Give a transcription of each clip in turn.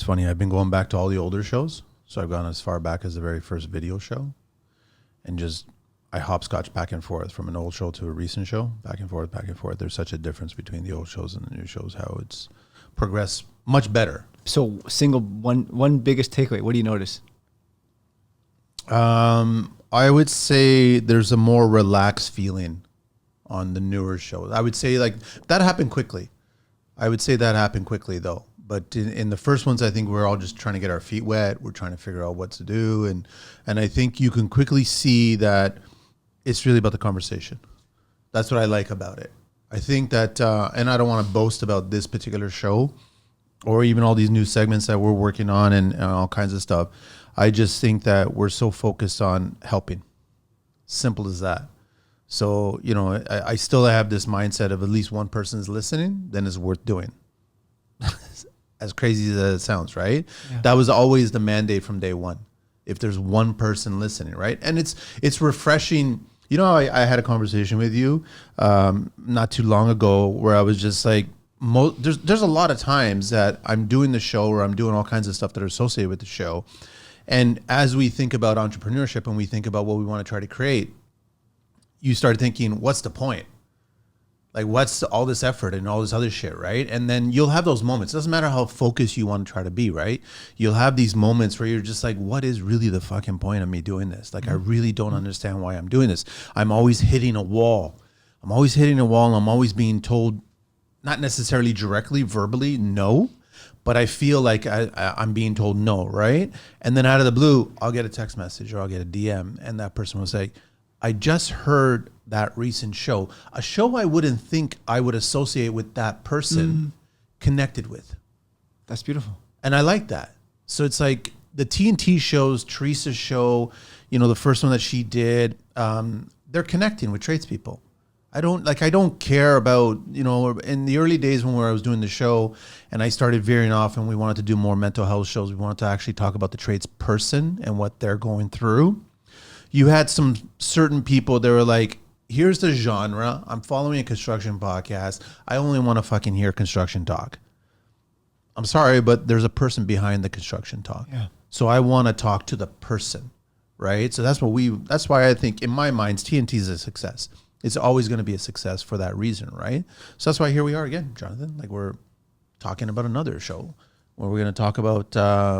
funny. I've been going back to all the older shows. So I've gone as far back as the very first video show, and just I hopscotch back and forth from an old show to a recent show, back and forth, back and forth. There's such a difference between the old shows and the new shows, how it's progressed much better. So one biggest takeaway, what do you notice? I would say there's a more relaxed feeling on the newer shows. I would say like that happened quickly. I would say that happened quickly though. But in the first ones, I think we're all just trying to get our feet wet. We're trying to figure out what to do. And I think you can quickly see that it's really about the conversation. That's what I like about it. I think that, and I don't want to boast about this particular show or even all these new segments that we're working on and all kinds of stuff. I just think that we're so focused on helping. Simple as that. So, you know, I still have this mindset of at least one person's listening, then it's worth doing. As crazy as it sounds, right? Yeah. That was always the mandate from day one. If there's one person listening, right? And it's refreshing. You know, I had a conversation with you not too long ago where I was just like, there's a lot of times that I'm doing the show or I'm doing all kinds of stuff that are associated with the show. And as we think about entrepreneurship and we think about what we want to try to create, you start thinking, what's the point? Like, what's all this effort and all this other shit, right? And then you'll have those moments. It doesn't matter how focused you want to try to be, right? You'll have these moments where you're just like, what is really the fucking point of me doing this? Like, I really don't understand why I'm doing this. I'm always hitting a wall. And I'm always being told, not necessarily directly, verbally, no, but I feel like I'm being told no, right? And then out of the blue, I'll get a text message or I'll get a DM, and that person will say, I just heard that recent show, a show I wouldn't think I would associate with that person connected with. That's beautiful. And I like that. So it's like the TNT shows, Teresa's show, you know, the first one that she did, they're connecting with tradespeople. I don't care about, you know, in the early days when I was doing the show and I started veering off and we wanted to do more mental health shows, we wanted to actually talk about the tradesperson and what they're going through. You had some certain people that were like, here's the genre. I'm following a construction podcast. I only want to fucking hear construction talk. I'm sorry, but there's a person behind the construction talk. Yeah. So I want to talk to the person, right? So that's why I think in my mind, TNT is a success. It's always going to be a success for that reason, right? So that's why here we are again, Jonathan. Like we're talking about another show where we're going to talk about,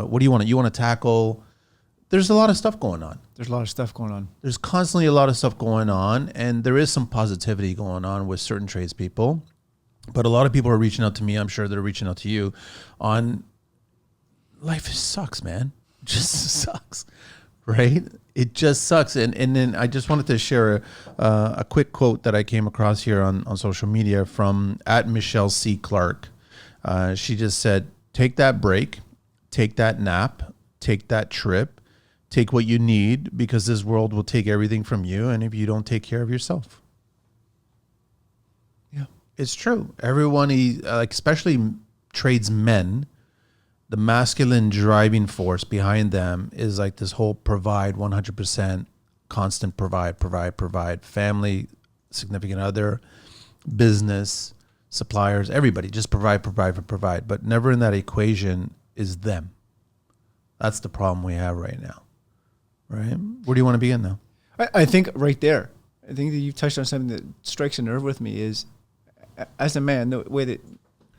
what do you want? You want to tackle... There's a lot of stuff going on. There's constantly a lot of stuff going on, and there is some positivity going on with certain tradespeople. But a lot of people are reaching out to me. I'm sure they're reaching out to you on life sucks, man. It just sucks, right? It just sucks. And then I just wanted to share a quick quote that I came across here on social media from @Michelle C. Clark. She just said, take that break, take that nap, take that trip. Take what you need because this world will take everything from you. And if you don't take care of yourself. Yeah, it's true. Everyone, like especially tradesmen, the masculine driving force behind them is like this whole provide 100%, constant provide, family, significant other, business, suppliers, everybody just provide. But never in that equation is them. That's the problem we have right now. Right? Where do you want to begin now? I think right there, I think that you've touched on something that strikes a nerve with me is, as a man, the way that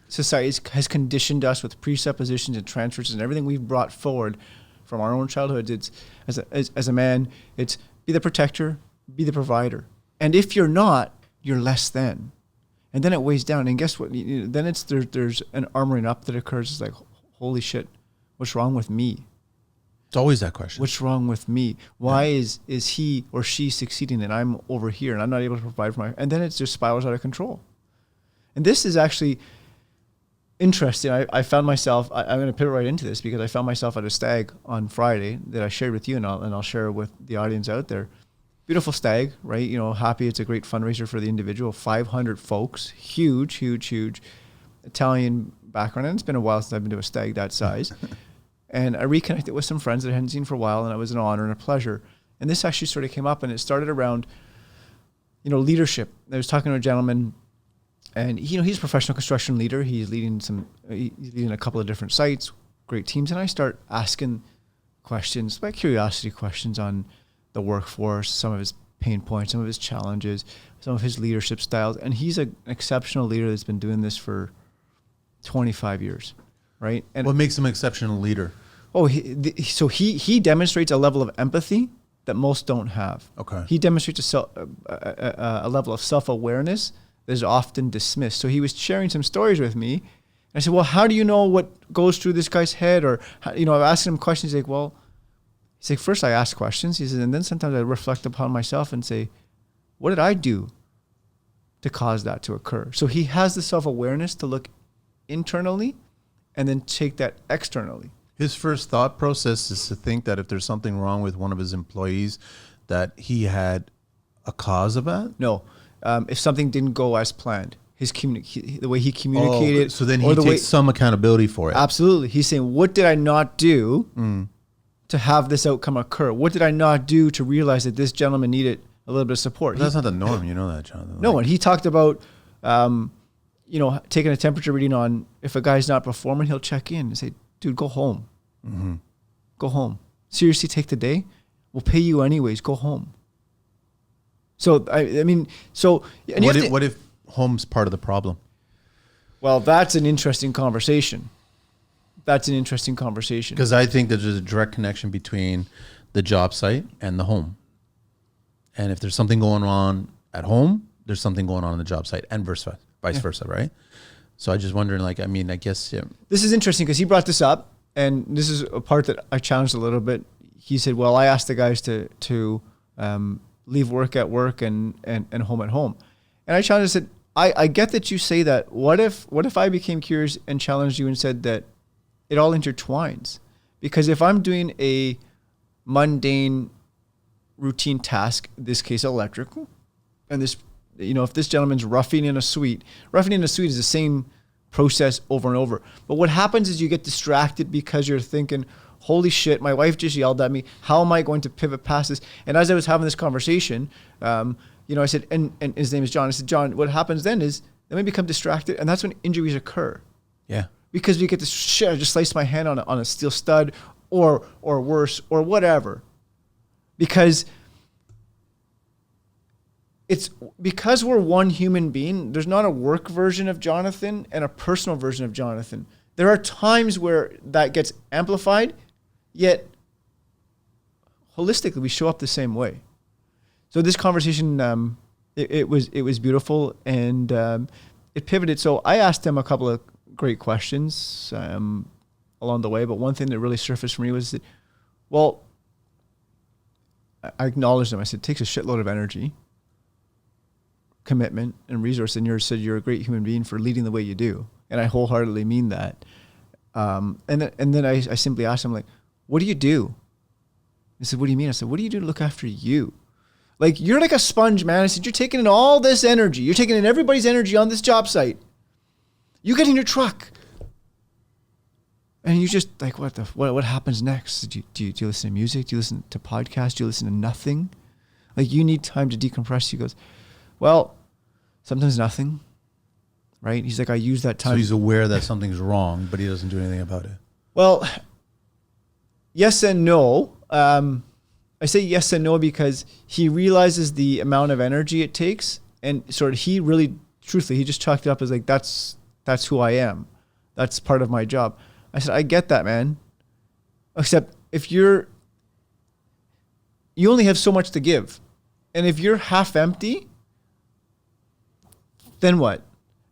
society has conditioned us with presuppositions and transfers and everything we've brought forward from our own childhoods. It's as a man, it's be the protector, be the provider. And if you're not, you're less than. And then it weighs down. And guess what? Then there's an armoring up that occurs. It's like, holy shit, what's wrong with me? It's always that question. What's wrong with me? Why is he or she succeeding and I'm over here and I'm not able to provide for my... And then it just spirals out of control. And this is actually interesting. I found myself... I'm going to pivot right into this because I found myself at a stag on Friday that I shared with you and I'll share with the audience out there. Beautiful stag, right? You know, happy. It's a great fundraiser for the individual. 500 folks. Huge Italian background. And it's been a while since I've been to a stag that size. And I reconnected with some friends that I hadn't seen for a while, and it was an honor and a pleasure. And this actually sort of came up, and it started around, you know, leadership. I was talking to a gentleman, and he's a professional construction leader. He's leading a couple of different sites, great teams, and I start asking questions, my curiosity questions on the workforce, some of his pain points, some of his challenges, some of his leadership styles. And he's an exceptional leader that's been doing this for 25 years, right? And what makes him an exceptional leader? Oh, he demonstrates a level of empathy that most don't have. Okay. He demonstrates a level of self-awareness that is often dismissed. So he was sharing some stories with me. And I said, well, how do you know what goes through this guy's head? Or, I'm asking him questions. He's like, first I ask questions. He says, and then sometimes I reflect upon myself and say, what did I do to cause that to occur? So he has the self-awareness to look internally and then take that externally. His first thought process is to think that if there's something wrong with one of his employees, that he had a cause of that? No. If something didn't go as planned, the way he communicated. So then he takes some accountability for it. Absolutely. He's saying, what did I not do to have this outcome occur? What did I not do to realize that this gentleman needed a little bit of support? But that's not the norm. You know that, Jonathan. No, and he talked about, taking a temperature reading on if a guy's not performing, he'll check in and say, dude, go home. Mm-hmm. Go home. Seriously, take the day. We'll pay you anyways. Go home. So, what if home's part of the problem? Well, that's an interesting conversation. Because I think that there's a direct connection between the job site and the home. And if there's something going on at home, there's something going on in the job site, and vice versa, right? So I just wondering, I guess, yeah. This is interesting because he brought this up, and this is a part that I challenged a little bit. He said, well, I asked the guys to leave work at work and home at home. And I challenged, I said, I get that you say that. What if I became curious and challenged you and said that it all intertwines? Because if I'm doing a mundane routine task, in this case electrical, and this, if this gentleman's roughing in a suite is the same process over and over. But what happens is you get distracted because you're thinking, holy shit, my wife just yelled at me. How am I going to pivot past this? And as I was having this conversation, I said, and his name is John. I said, John, what happens then is then we become distracted, and that's when injuries occur. Yeah. Because we get this shit, I just sliced my hand on a steel stud or worse or whatever. Because we're one human being, there's not a work version of Jonathan and a personal version of Jonathan. There are times where that gets amplified, yet holistically we show up the same way. So this conversation, it was beautiful, and it pivoted. So I asked him a couple of great questions along the way, but one thing that really surfaced for me was that, well, I acknowledged him. I said, it takes a shitload of energy, commitment, and resource, and you're a great human being for leading the way you do, and I wholeheartedly mean that. And then I simply asked him, like, what do you do? He said, what do you mean? I said, what do you do to look after you? Like, you're like a sponge, man. I said, you're taking in all this energy. You're taking in everybody's energy on this job site. You get in your truck, and you just like, what happens next? Do you listen to music? Do you listen to podcasts? Do you listen to nothing? Like, you need time to decompress. He goes, well, sometimes nothing, right? He's like, I use that time. So he's aware that something's wrong, but he doesn't do anything about it. Well, yes and no. I say yes and no because he realizes the amount of energy it takes, and sort of he really, truthfully, he just chalked it up as like, that's who I am. That's part of my job. I said, I get that, man. Except if you only have so much to give. And if you're half empty, then what?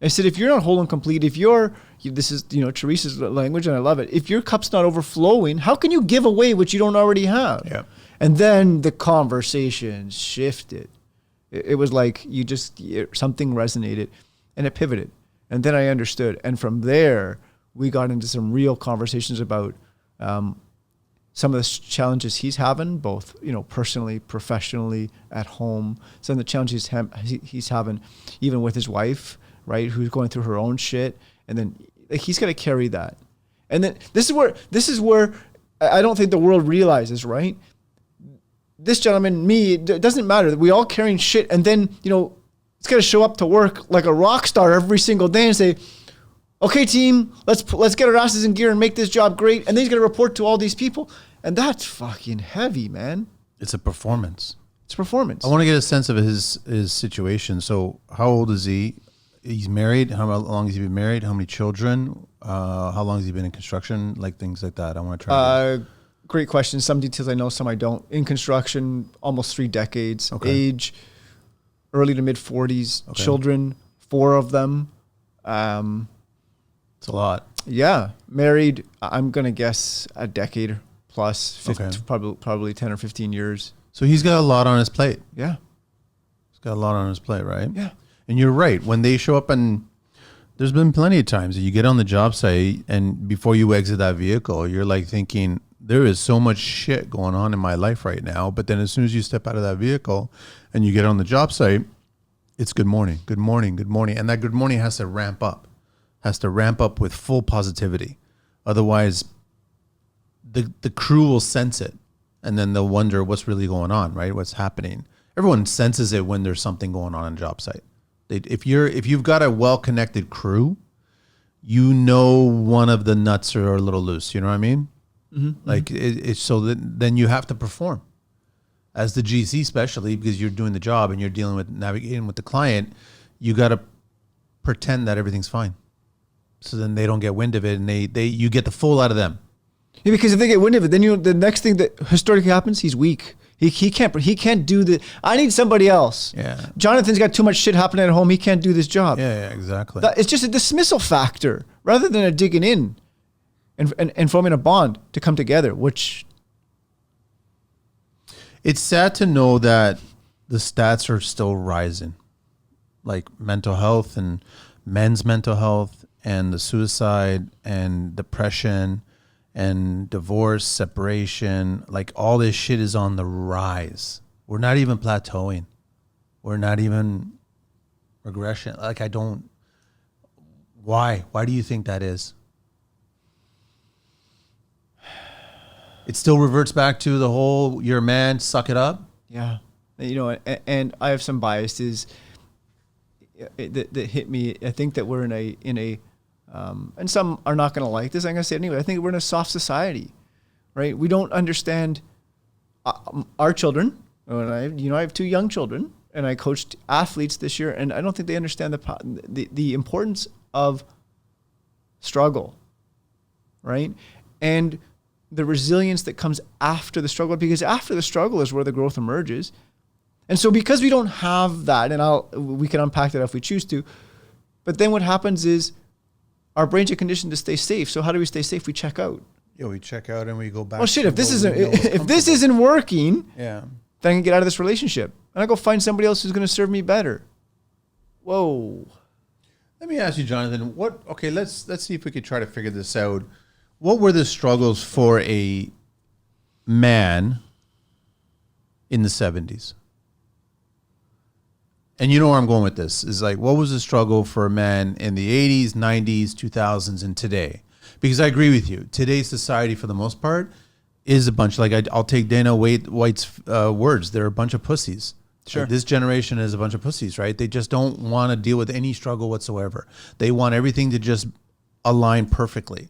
I said, if you're not whole and complete, this is, Teresa's language, and I love it. If your cup's not overflowing, how can you give away what you don't already have? Yeah. And then the conversation shifted. It was like something resonated, and it pivoted. And then I understood. And from there, we got into some real conversations about some of the challenges he's having, both personally, professionally, at home. Some of the challenges he's having, even with his wife, right, who's going through her own shit, and then he's got to carry that. And then this is where I don't think the world realizes, right? This gentleman, me, it doesn't matter. We all carrying shit, and then it's got to show up to work like a rock star every single day and say, okay, team, let's get our asses in gear and make this job great. And then he's going to report to all these people. And that's fucking heavy, man. It's a performance. It's performance. I want to get a sense of his situation. So how old is he? He's married. How long has he been married? How many children? How long has he been in construction? Like things like that. I want to try. Great question. Some details I know, some I don't. In construction, almost 3 decades. Okay. Age, early to mid 40s. Okay. Children, 4 of them. It's a lot. Yeah. Married, I'm going to guess a decade plus, 50, okay. probably 10 or 15 years. So he's got a lot on his plate. Yeah. He's got a lot on his plate, right? Yeah. And you're right. When they show up, and there's been plenty of times that you get on the job site and before you exit that vehicle, you're like thinking, there is so much shit going on in my life right now. But then as soon as you step out of that vehicle and you get on the job site, it's good morning, good morning, good morning. And that good morning has to ramp up with full positivity. Otherwise, the crew will sense it and then they'll wonder what's really going on, right? What's happening. Everyone senses it when there's something going on a job site. If you've got a well-connected crew, you know one of the nuts are a little loose. You know what I mean? Mm-hmm. Like it's so that then you have to perform as the GC, especially because you're doing the job and you're dealing with navigating with the client. You got to pretend that everything's fine, so then they don't get wind of it, and you get the full out of them. Yeah, because if they get wind of it, then the next thing that historically happens, he's weak. He can't do the. I need somebody else. Yeah. Jonathan's got too much shit happening at home. He can't do this job. Yeah, exactly. It's just a dismissal factor rather than a digging in and forming a bond to come together, which. It's sad to know that the stats are still rising, like mental health and men's mental health and the suicide and depression and divorce, separation, like all this shit is on the rise. We're not even plateauing. We're not even regression. Like why? Why do you think that is? It still reverts back to the whole, you're a man, suck it up. Yeah. You know, and I have some biases that hit me. I think that we're in a and some are not going to like this. I'm going to say it anyway. I think we're in a soft society, right? We don't understand our children. And I have 2 young children, and I coached athletes this year, and I don't think they understand the importance of struggle, right? And the resilience that comes after the struggle, because after the struggle is where the growth emerges. And so because we don't have that, and we can unpack that if we choose to, but then what happens is our brains are conditioned to stay safe. So how do we stay safe? We check out. Yeah, we check out and we go back. Well, shit, if this isn't working, yeah, then I can get out of this relationship. And I go find somebody else who's going to serve me better. Whoa. Let me ask you, Jonathan, let's see if we could try to figure this out. What were the struggles for a man in the 70s? And you know where I'm going with this, is like, what was the struggle for a man in the 80s, 90s, 2000s, and today? Because I agree with you. Today's society, for the most part, is a bunch, like I'll take Dana White's words. They're a bunch of pussies. Sure. Like this generation is a bunch of pussies, right? They just don't want to deal with any struggle whatsoever. They want everything to just align perfectly.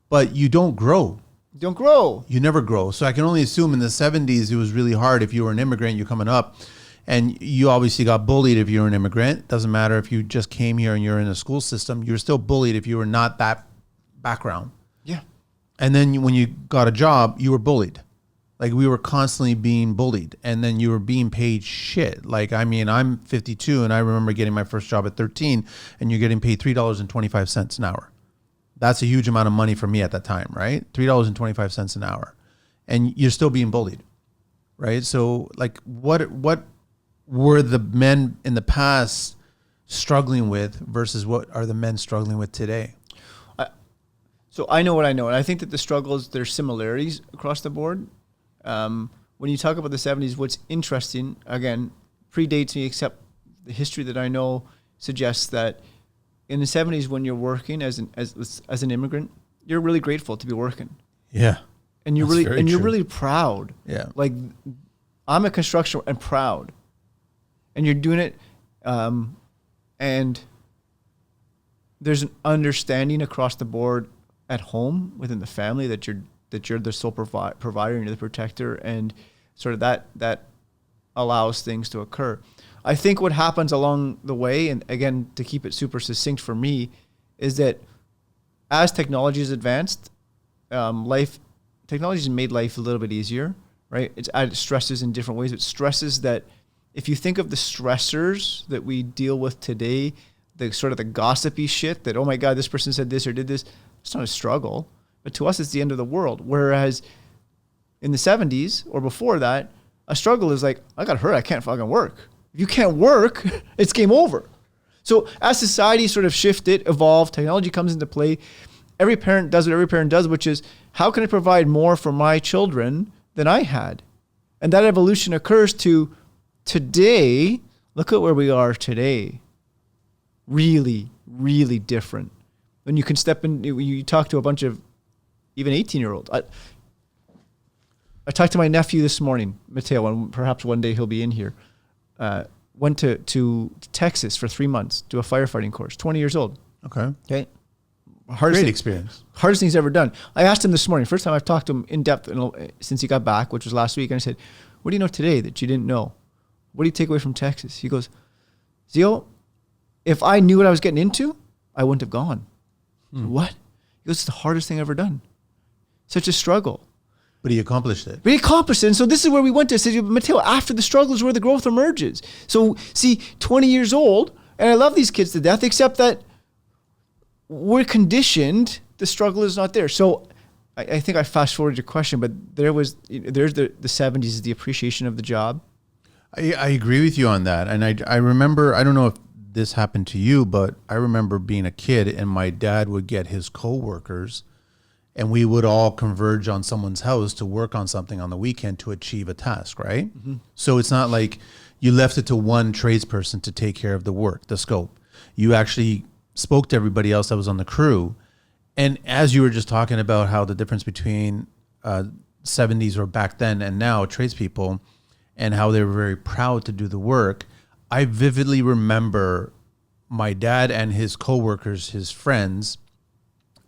But you don't grow. You don't grow. You never grow. So I can only assume in the 70s, it was really hard if you were an immigrant, you're coming up. And you obviously got bullied if you were an immigrant. Doesn't matter if you just came here and you're in a school system. You're still bullied if you were not that background. Yeah. And then when you got a job, you were bullied. Like we were constantly being bullied. And then you were being paid shit. Like, I mean, I'm 52 and I remember getting my first job at 13 and you're getting paid $3.25 an hour. That's a huge amount of money for me at that time, right? $3.25 an hour. And you're still being bullied, right? So like what were the men in the past struggling with versus what are the men struggling with today? So I know what I know. And I think that the struggles, there's similarities across the board. When you talk about the 70s, what's interesting, again, predates me, except the history that I know suggests that in the 70s, when you're working as an immigrant, you're really grateful to be working. Yeah. And you're really proud. Yeah. Like I'm a construction and proud. And you're doing it, and there's an understanding across the board at home within the family that you're the sole provider and you're the protector, and sort of that allows things to occur. I think what happens along the way, and again, to keep it super succinct for me, is that as technology has advanced, technology has made life a little bit easier, right? It's added stresses in different ways. It stresses that if you think of the stressors that we deal with today, the sort of the gossipy shit that, oh my God, this person said this or did this, it's not a struggle. But to us, it's the end of the world. Whereas in the 70s or before that, a struggle is like, I got hurt, I can't fucking work. If you can't work, it's game over. So as society sort of shifted, evolved, technology comes into play, every parent does what every parent does, which is, how can I provide more for my children than I had? And that evolution occurs to today. Look at where we are today. Really, really different. When you can step in, you talk to a bunch of even 18-year-olds. I talked to my nephew this morning, Mateo, and perhaps one day he'll be in here. Went to Texas for 3 months, do a firefighting course, 20 years old. Okay. Great experience. Hardest thing he's ever done. I asked him this morning, first time I've talked to him in depth since he got back, which was last week. And I said, what do you know today that you didn't know? What do you take away from Texas? He goes, Zio, if I knew what I was getting into, I wouldn't have gone. What? He goes, it's the hardest thing I've ever done. Such a struggle. But he accomplished it. But he accomplished it. And so this is where we went to. I said, Mateo, after the struggle is where the growth emerges. So see, 20 years old, and I love these kids to death, except that we're conditioned, the struggle is not there. So I think I fast forwarded your question, but there's the 70s is the appreciation of the job. I agree with you on that. And I remember, I don't know if this happened to you, but I remember being a kid and my dad would get his coworkers and we would all converge on someone's house to work on something on the weekend to achieve a task, right? Mm-hmm. So it's not like you left it to one tradesperson to take care of the work, the scope. You actually spoke to everybody else that was on the crew. And as you were just talking about how the difference between 70s or back then and now tradespeople and how they were very proud to do the work, I vividly remember my dad and his coworkers, his friends,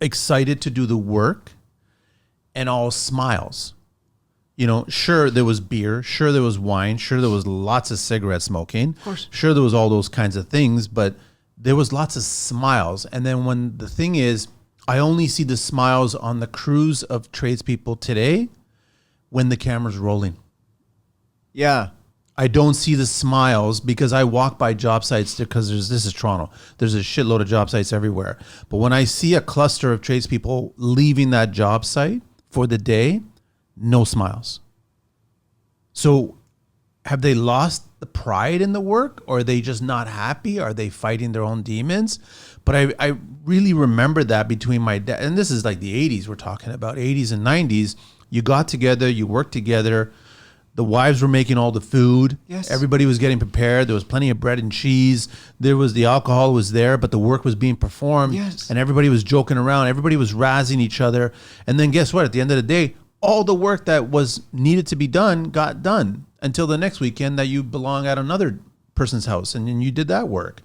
excited to do the work and all smiles. You know, sure, there was beer, sure, there was wine, sure, there was lots of cigarette smoking, of course, sure, there was all those kinds of things, but there was lots of smiles. And then when the thing is, I only see the smiles on the crews of tradespeople today when the camera's rolling. Yeah. I don't see the smiles because I walk by job sites because this is Toronto. There's a shitload of job sites everywhere. But when I see a cluster of tradespeople leaving that job site for the day, no smiles. So have they lost the pride in the work, or are they just not happy? Are they fighting their own demons? But I really remember that between my dad, and this is like the 80s we're talking about, 80s and 90s. You got together, you worked together. The wives were making all the food. Yes. Everybody was getting prepared. There was plenty of bread and cheese. There was the alcohol was there, but the work was being performed. Yes. And everybody was joking around. Everybody was razzing each other. And then guess what? At the end of the day, all the work that was needed to be done got done until the next weekend that you belong at another person's house and you did that work.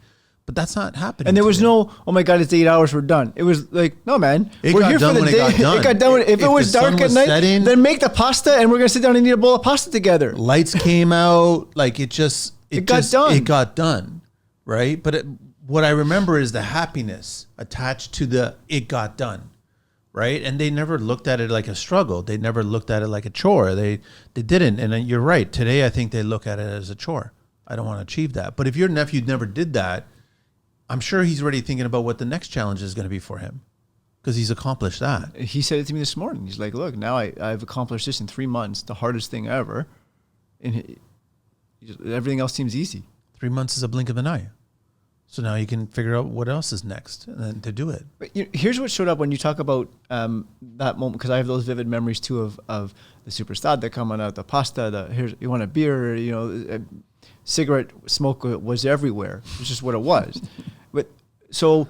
But that's not happening. And there was today. no, oh my God, it's 8 hours, we're done. It was like, no, man. We're here for the day. It got done. If it was dark at night, then make the pasta and we're going to sit down and eat a bowl of pasta together. Lights came out. Like it got done. It got done. Right. But what I remember is the happiness attached to it got done. Right. And they never looked at it like a struggle. They never looked at it like a chore. They didn't. And you're right. Today, I think they look at it as a chore. I don't want to achieve that. But if your nephew never did that, I'm sure he's already thinking about what the next challenge is going to be for him because he's accomplished that. He said it to me this morning. He's like, look, now I've accomplished this in 3 months, the hardest thing ever. And everything else seems easy. 3 months is a blink of an eye. So now you can figure out what else is next and then to do it. But here's what showed up when you talk about that moment, because I have those vivid memories too of the superstar that coming out, the pasta, here's you want a beer, cigarette smoke was everywhere. It's just what it was. But so,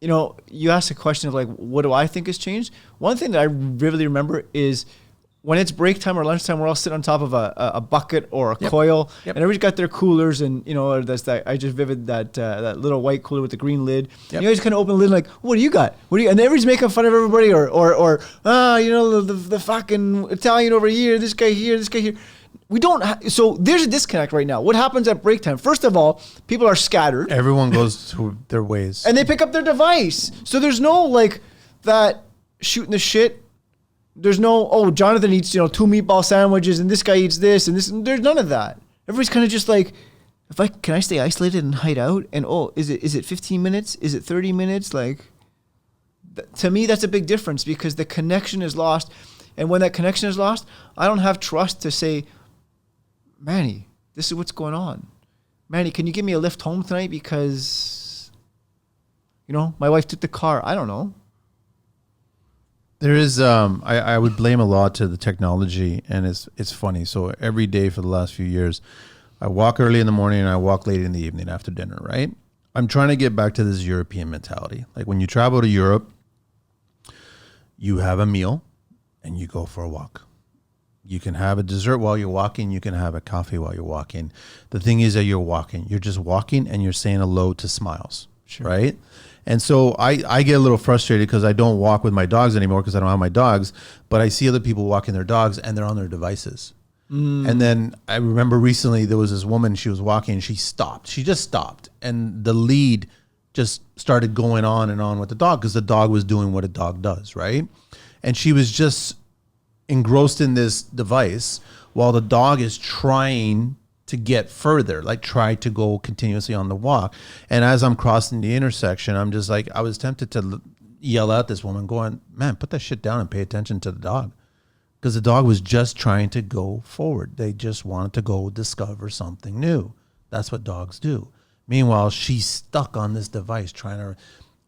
you asked a question of like, what do I think has changed? One thing that I vividly remember is when it's break time or lunchtime, we're all sitting on top of a bucket or a coil, and everybody's got their coolers, and that's that. I just vivid that little white cooler with the green lid. You always kind of open the lid like, what do you got? And everybody's making fun of everybody, or the fucking Italian over here, this guy here. We don't. So there's a disconnect right now. What happens at break time? First of all, people are scattered. Everyone goes to their ways, and they pick up their device. So there's no like that shooting the shit. There's no, Jonathan eats, 2 meatball sandwiches and this guy eats this and this. There's none of that. Everybody's kind of just like, can I stay isolated and hide out? And is it 15 minutes? Is it 30 minutes? Like, to me, that's a big difference because the connection is lost. And when that connection is lost, I don't have trust to say, Manny, this is what's going on. Manny, can you give me a lift home tonight? Because, my wife took the car. I don't know. There is, I would blame a lot to the technology, and it's funny. So every day for the last few years, I walk early in the morning and I walk late in the evening after dinner, right? I'm trying to get back to this European mentality. Like when you travel to Europe, you have a meal and you go for a walk. You can have a dessert while you're walking. You can have a coffee while you're walking. The thing is that you're walking. You're just walking and you're saying hello to smiles, right? And so I get a little frustrated because I don't walk with my dogs anymore because I don't have my dogs, but I see other people walking their dogs and they're on their devices. And then I remember recently there was this woman, she was walking and she stopped. She just stopped. And the lead just started going on and on with the dog because the dog was doing what a dog does, right? And she was just engrossed in this device while the dog is trying to get further, like try to go continuously on the walk. And as I'm crossing the intersection, I'm just like, I was tempted to yell at this woman going, man, put that shit down and pay attention to the dog. Because the dog was just trying to go forward. They just wanted to go discover something new. That's what dogs do. Meanwhile, she's stuck on this device trying to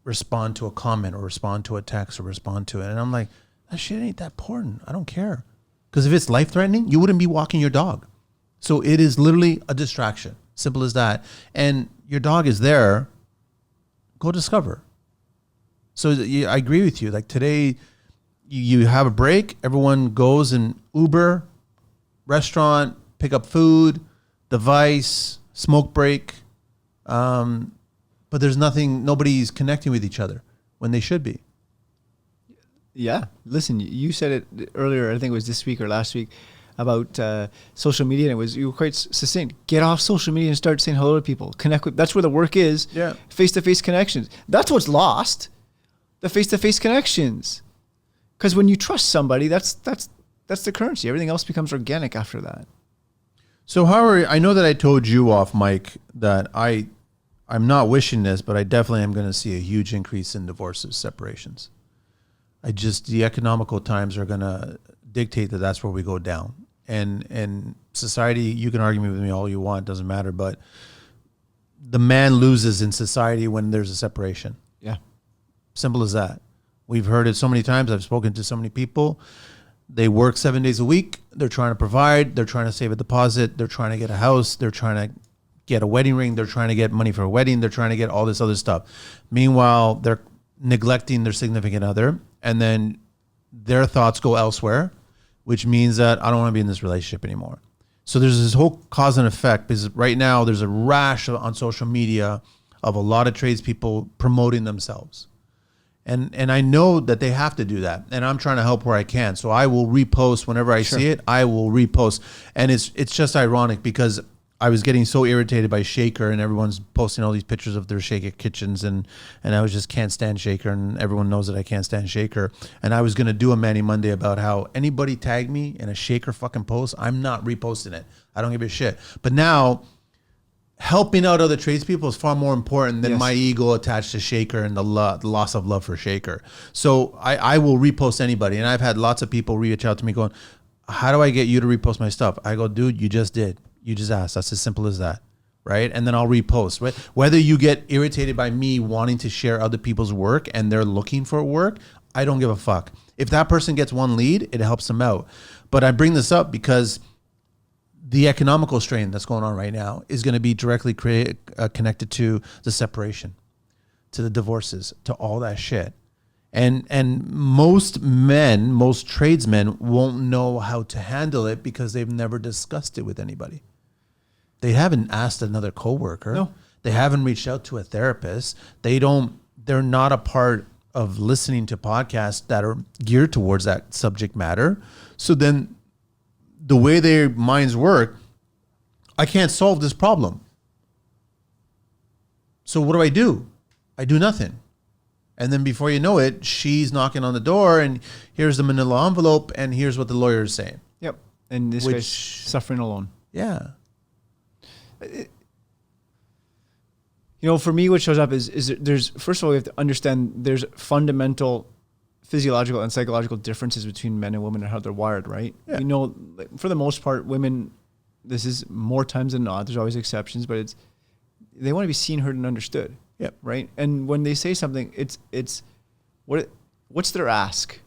respond to a comment or respond to a text or respond to it. And I'm like, that shit ain't that important. I don't care. Because if it's life-threatening, you wouldn't be walking your dog. So it is literally a distraction. Simple as that. And your dog is there. Go discover. So I agree with you. Like today, you have a break. Everyone goes and Uber, restaurant, pick up food, device, smoke break. But there's nothing, nobody's connecting with each other when they should be. Yeah. Listen, you said it earlier, I think it was this week or last week, about social media, and you were quite succinct. Get off social media and start saying hello to people. Connect with. That's where the work is. Yeah. Face-to-face connections. That's what's lost. The face-to-face connections. Because when you trust somebody, that's the currency. Everything else becomes organic after that. So Howard, I know that I told you off mic that I'm not wishing this, but I definitely am going to see a huge increase in divorces, separations. The economical times are going to dictate that that's where we go down. And society, you can argue with me all you want, doesn't matter, but the man loses in society when there's a separation. Yeah. Simple as that. We've heard it so many times. I've spoken to so many people. They work 7 days a week. They're trying to provide. They're trying to save a deposit. They're trying to get a house. They're trying to get a wedding ring. They're trying to get money for a wedding. They're trying to get all this other stuff. Meanwhile, they're neglecting their significant other, and then their thoughts go elsewhere, which means that I don't want to be in this relationship anymore. So there's this whole cause and effect, because right now there's a rash on social media of a lot of tradespeople promoting themselves. And I know that they have to do that, and I'm trying to help where I can. So I will repost whenever I see it. I will repost, and it's just ironic because I was getting so irritated by Shaker, and everyone's posting all these pictures of their Shaker kitchens, and I was just can't stand Shaker, and everyone knows that I can't stand Shaker. And I was gonna do a Manny Monday about how anybody tag me in a Shaker fucking post, I'm not reposting it. I don't give a shit. But now, helping out other tradespeople is far more important than my ego attached to Shaker and the loss of love for Shaker. So I will repost anybody. And I've had lots of people reach out to me going, how do I get you to repost my stuff? I go, dude, you just did. You just asked. That's as simple as that. Right? And then I'll repost. Right? Whether you get irritated by me wanting to share other people's work and they're looking for work, I don't give a fuck. If that person gets one lead, it helps them out. But I bring this up because the economical strain that's going on right now is going to be directly connected to the separation, to the divorces, to all that shit. And most tradesmen won't know how to handle it because they've never discussed it with anybody. They haven't asked another coworker. No. They haven't reached out to a therapist. They're not a part of listening to podcasts that are geared towards that subject matter. So then the way their minds work, I can't solve this problem. So what do? I do nothing. And then before you know it, she's knocking on the door and here's the manila envelope and here's what the lawyer is saying. Yep. And this guy's suffering alone. Yeah. For me, what shows up is there's, first of all, we have to understand there's fundamental physiological and psychological differences between men and women and how they're wired, right? Yeah. For the most part, women, this is more times than not, there's always exceptions, but they want to be seen, heard, and understood. Yep. Right. And when they say something, what's their ask?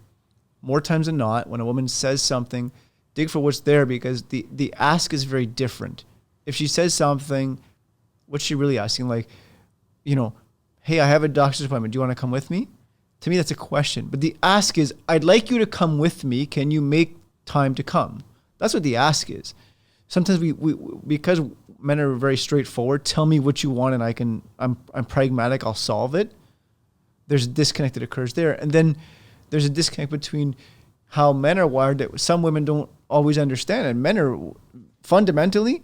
More times than not, when a woman says something, dig for what's there, because the ask is very different. If she says something, what's she really asking? Like, hey, I have a doctor's appointment. Do you want to come with me? To me, that's a question. But the ask is, I'd like you to come with me. Can you make time to come? That's what the ask is. Sometimes we because men are very straightforward, tell me what you want and I'm pragmatic, I'll solve it. There's a disconnect that occurs there. And then there's a disconnect between how men are wired that some women don't always understand. And men are fundamentally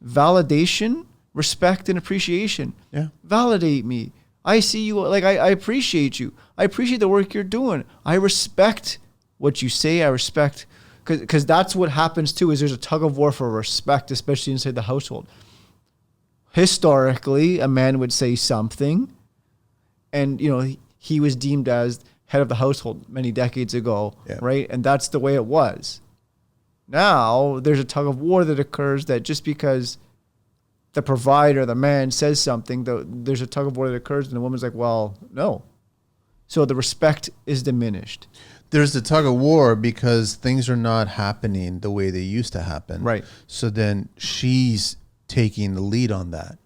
validation, respect, and appreciation. Yeah. Validate me. I see you, like I appreciate you. I appreciate the work you're doing. I respect what you say. I respect, because that's what happens too, is there's a tug of war for respect, especially inside the household. Historically, a man would say something, and he was deemed as head of the household many decades ago, Yeah. right? And that's the way it was. Now there's a tug of war that occurs that just because the provider, the man, says something, there's a tug of war that occurs, and the woman's like, well, no. So the respect is diminished. There's the tug of war because things are not happening the way they used to happen. Right. So then she's taking the lead on that.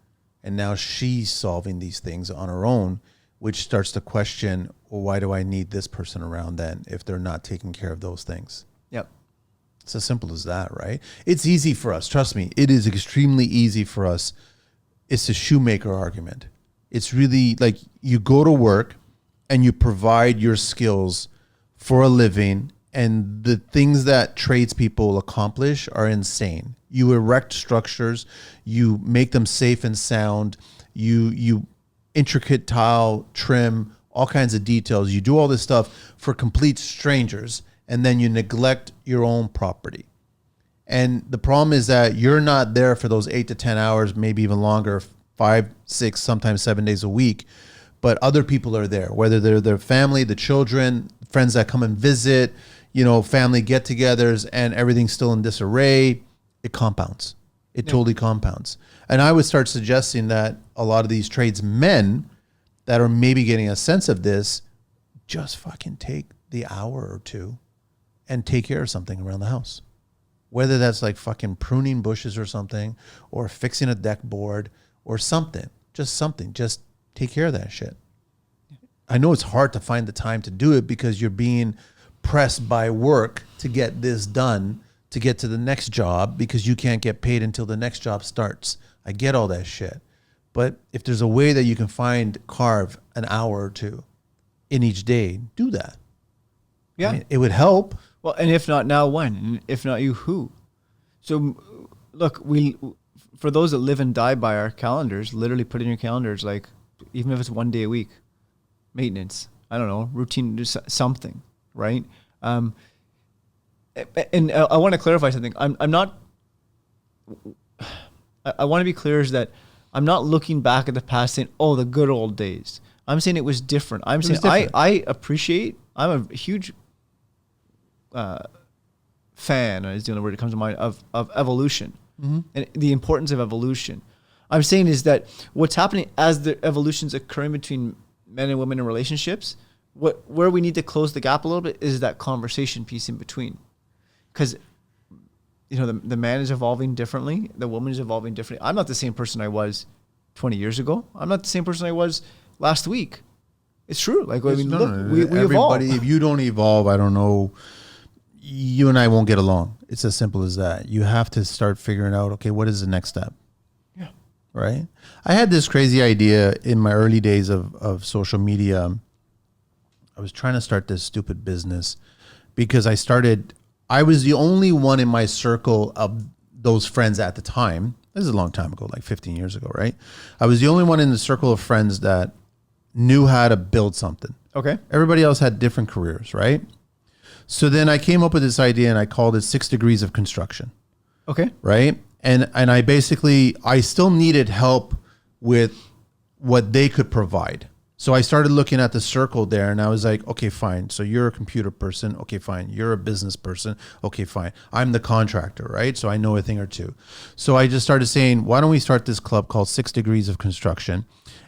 And now she's solving these things on her own, which starts to question, well, why do I need this person around then if they're not taking care of those things? Yep. It's as simple as that, right? It's easy for us. Trust me, it is extremely easy for us. It's a shoemaker argument. It's really like you go to work and you provide your skills for a living, and the things that tradespeople accomplish are insane. You erect structures, you make them safe and sound, you intricate tile, trim, all kinds of details. You do all this stuff for complete strangers, and then you neglect your own property. And the problem is that you're not there for those 8 to 10 hours, maybe even longer, 5, 6, sometimes 7 days a week. But other people are there, whether they're their family, the children, friends that come and visit, family get-togethers, and everything's still in disarray. It compounds. It totally compounds. And I would start suggesting that a lot of these tradesmen that are maybe getting a sense of this, just fucking take the hour or two and take care of something around the house. Whether that's like fucking pruning bushes or something, or fixing a deck board or something. Just take care of that shit. I know it's hard to find the time to do it because you're being pressed by work to get this done, to get to the next job, because you can't get paid until the next job starts. I get all that shit. But if there's a way that you can carve an hour or two in each day, do that. Yeah. I mean, it would help. Well, and if not now, when? And if not you, who? So look, for those that live and die by our calendars, literally put in your calendars, like, even if it's 1 day a week, maintenance, I don't know, routine, do something, right? And I want to clarify something. I'm not, I want to be clear is that I'm not looking back at the past saying, oh, the good old days. I'm saying it was different. I'm saying I appreciate, I'm a huge fan, is the only word that comes to mind, of evolution, and the importance of evolution. I'm saying is that what's happening as the evolution's occurring between men and women in relationships, where we need to close the gap a little bit is that conversation piece in between. Because, the man is evolving differently, the woman is evolving differently. I'm not the same person I was 20 years ago. I'm not the same person I was last week. It's true. Like, I mean, No, look, no, we evolve. everybody, if you don't evolve, I don't know, you and I won't get along. It's as simple as that. You have to start figuring out, okay, what is the next step? Yeah. Right? I had this crazy idea in my early days of social media. I was trying to start this stupid business because I was the only one in my circle of those friends at the time. This is a long time ago, like 15 years ago, right? I was the only one in the circle of friends that knew how to build something. Okay. Everybody else had different careers, right? So then I came up with this idea and I called it 6 Degrees of Construction, Okay. right? And I still needed help with what they could provide. So I started looking at the circle there and I was like, okay, fine. So you're a computer person. Okay, fine. You're a business person. Okay, fine. I'm the contractor, right? So I know a thing or two. So I just started saying, why don't we start this club called 6 Degrees of Construction?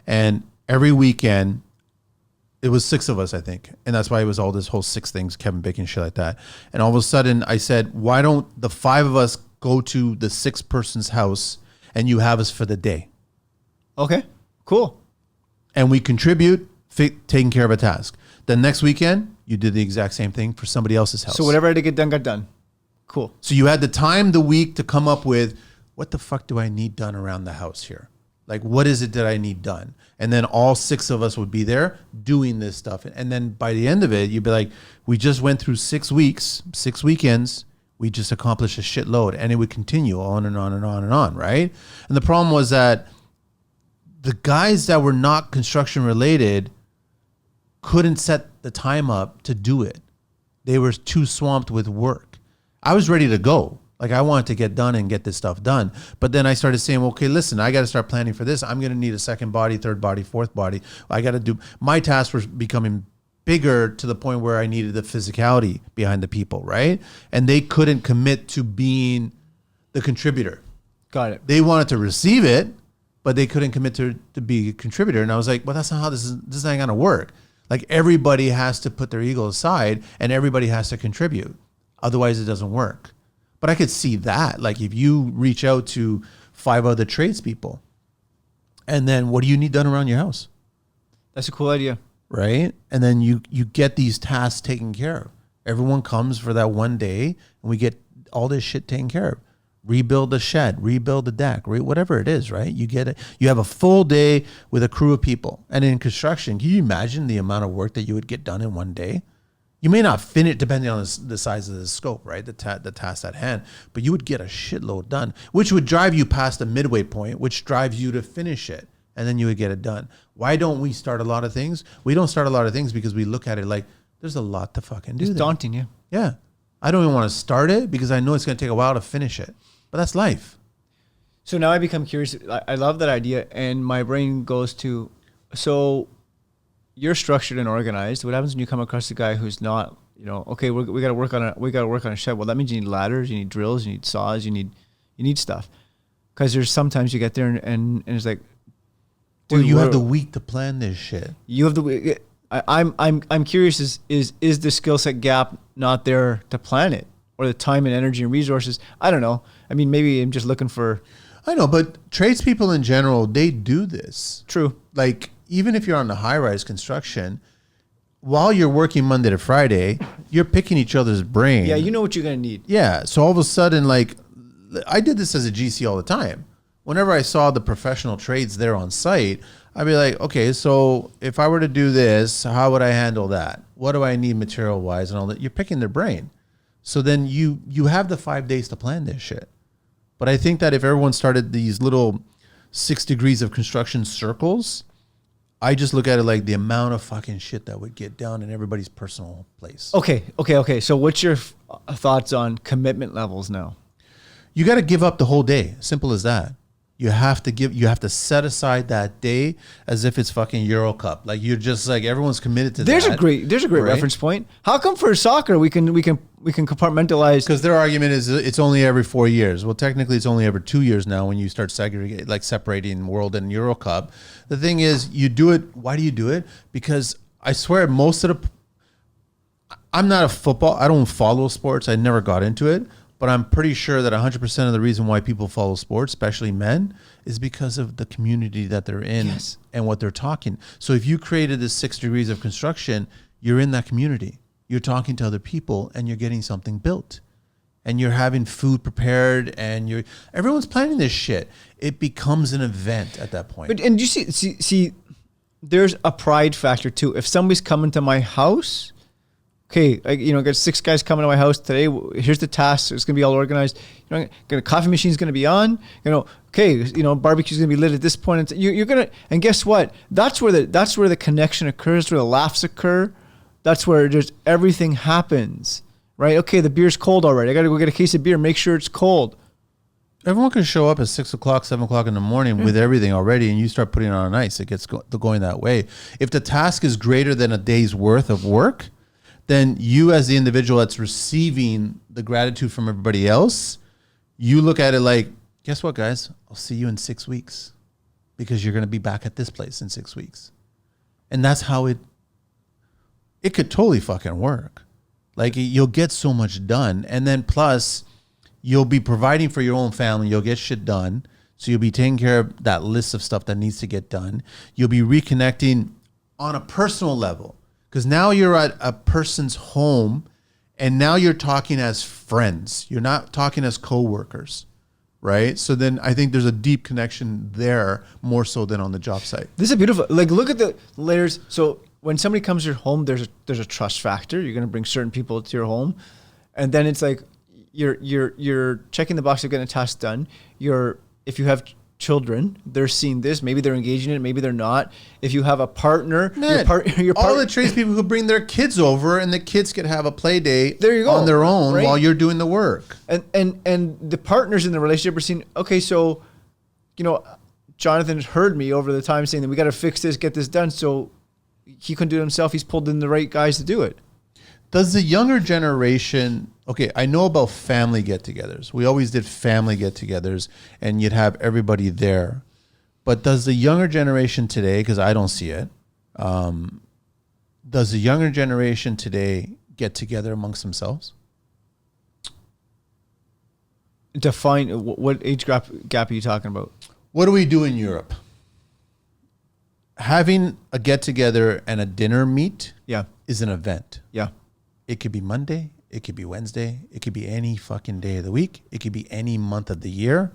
And every weekend, it was 6 of us, I think. And that's why it was all this whole 6 things, Kevin Bacon, shit like that. And all of a sudden I said, why don't the 5 of us go to the 6th person's house and you have us for the day? Okay. Cool. And we contribute, taking care of a task. The next weekend, you did the exact same thing for somebody else's house. So whatever I had to get done, got done. Cool. So you had the time the week to come up with, what the fuck do I need done around the house here? Like, what is it that I need done? And then all 6 of us would be there doing this stuff. And then by the end of it, you'd be like, we just went through 6 weeks, 6 weekends. We just accomplished a shitload. And it would continue on and on and on and on, right? And the problem was that the guys that were not construction related couldn't set the time up to do it. They were too swamped with work. I was ready to go. Like, I wanted to get done and get this stuff done. But then I started saying, well, okay, listen, I got to start planning for this. I'm going to need a second body, third body, fourth body. I got to do, my tasks were becoming bigger to the point where I needed the physicality behind the people, right? And they couldn't commit to being the contributor. Got it. They wanted to receive it, but they couldn't commit to be a contributor. And I was like, well, that's not how this ain't going to work. Like, everybody has to put their ego aside and everybody has to contribute. Otherwise, it doesn't work. But I could see that. Like, if you reach out to 5 other tradespeople, and then what do you need done around your house? That's a cool idea. Right? And then you get these tasks taken care of. Everyone comes for that one day, and we get all this shit taken care of. Rebuild the shed, rebuild the deck, whatever it is, right? You get it. You have a full day with a crew of people. And in construction, can you imagine the amount of work that you would get done in one day? You may not finish, depending on the size of the scope, right? The task at hand, but you would get a shitload done, which would drive you past the midway point, which drives you to finish it, and then you would get it done. Why don't we start a lot of things? We don't start a lot of things because we look at it like there's a lot to fucking do. It's there. daunting, yeah. Yeah. I don't even want to start it because I know it's going to take a while to finish it, but that's life. So now I become curious. I love that idea, and my brain goes to, so you're structured and organized. What happens when you come across a guy who's not, okay, we got to work on a shed. Well, that means you need ladders, you need drills, you need saws, you need stuff. Because there's sometimes you get there and it's like, dude, you have the week to plan this shit. You have the week. I'm curious. Is the skill set gap not there to plan it, or the time and energy and resources? I don't know. I mean, maybe I'm just looking for. I know, but tradespeople in general, they do this. True. Like, even if you're on the high-rise construction, while you're working Monday to Friday, you're picking each other's brain. Yeah, you know what you're going to need. Yeah, so all of a sudden, like, I did this as a GC all the time. Whenever I saw the professional trades there on site, I'd be like, okay, so if I were to do this, how would I handle that? What do I need material-wise and all that? You're picking their brain. So then you have the 5 days to plan this shit. But I think that if everyone started these little 6 degrees of construction circles, I just look at it like the amount of fucking shit that would get done in everybody's personal place. Okay. So what's your thoughts on commitment levels now? You got to give up the whole day. Simple as that. You have to set aside that day as if it's fucking Euro Cup. Like, you're just like, everyone's committed to There's that. There's a great right? reference point. How come for soccer we can compartmentalize? Because their argument is it's only every 4 years. Well, technically it's only every 2 years now when you start separating World and Euro Cup. The thing is, you do it. Why do you do it? Because I swear I'm not a football. I don't follow sports. I never got into it. But I'm pretty sure that 100% of the reason why people follow sports, especially men, is because of the community that they're in Yes. and what they're talking. So if you created this 6 degrees of construction, you're in that community. You're talking to other people and you're getting something built. And you're having food prepared and everyone's planning this shit. It becomes an event at that point. But and you see, there's a pride factor too. If somebody's coming to my house, okay, I got 6 guys coming to my house today. Here's the task. It's gonna be all organized. Coffee machine's gonna be on. Barbecue's gonna be lit at this point. You're gonna, and guess what? That's where the connection occurs. Where the laughs occur. That's where just everything happens. Right? Okay, the beer's cold already. I got to go get a case of beer. Make sure it's cold. Everyone can show up at 6 o'clock, 7 o'clock in the morning with everything already, and you start putting it on ice. It gets going that way. If the task is greater than a day's worth of work, then you as the individual that's receiving the gratitude from everybody else, you look at it like, guess what, guys? I'll see you in 6 weeks because you're going to be back at this place in 6 weeks. And that's how it could totally fucking work. Like, you'll get so much done. And then plus, you'll be providing for your own family. You'll get shit done. So you'll be taking care of that list of stuff that needs to get done. You'll be reconnecting on a personal level. Because now you're at a person's home and now you're talking as friends. You're not talking as coworkers, right? So then I think there's a deep connection there more so than on the job site. This is beautiful. Like, look at the layers. So when somebody comes to your home, there's a trust factor. You're going to bring certain people to your home, and then it's like you're checking the box of getting a task done. If you have children, they're seeing this. Maybe they're engaging in it. Maybe they're not. If you have a partner, all the tradespeople who bring their kids over, and the kids could have a play day there you go, on their own, right? While you're doing the work. And the partners in the relationship are seeing, okay, so Jonathan has heard me over the time saying that we got to fix this, get this done. So he couldn't do it himself. He's pulled in the right guys to do it. Does the younger generation, okay, I know about family get-togethers. We always did family get-togethers and you'd have everybody there. But does the younger generation today, because I don't see it, does the younger generation today get together amongst themselves? Define, what age gap are you talking about? What do we do in Europe? Having a get-together and a dinner meet is an event. Yeah. It could be Monday. It could be Wednesday. It could be any fucking day of the week. It could be any month of the year.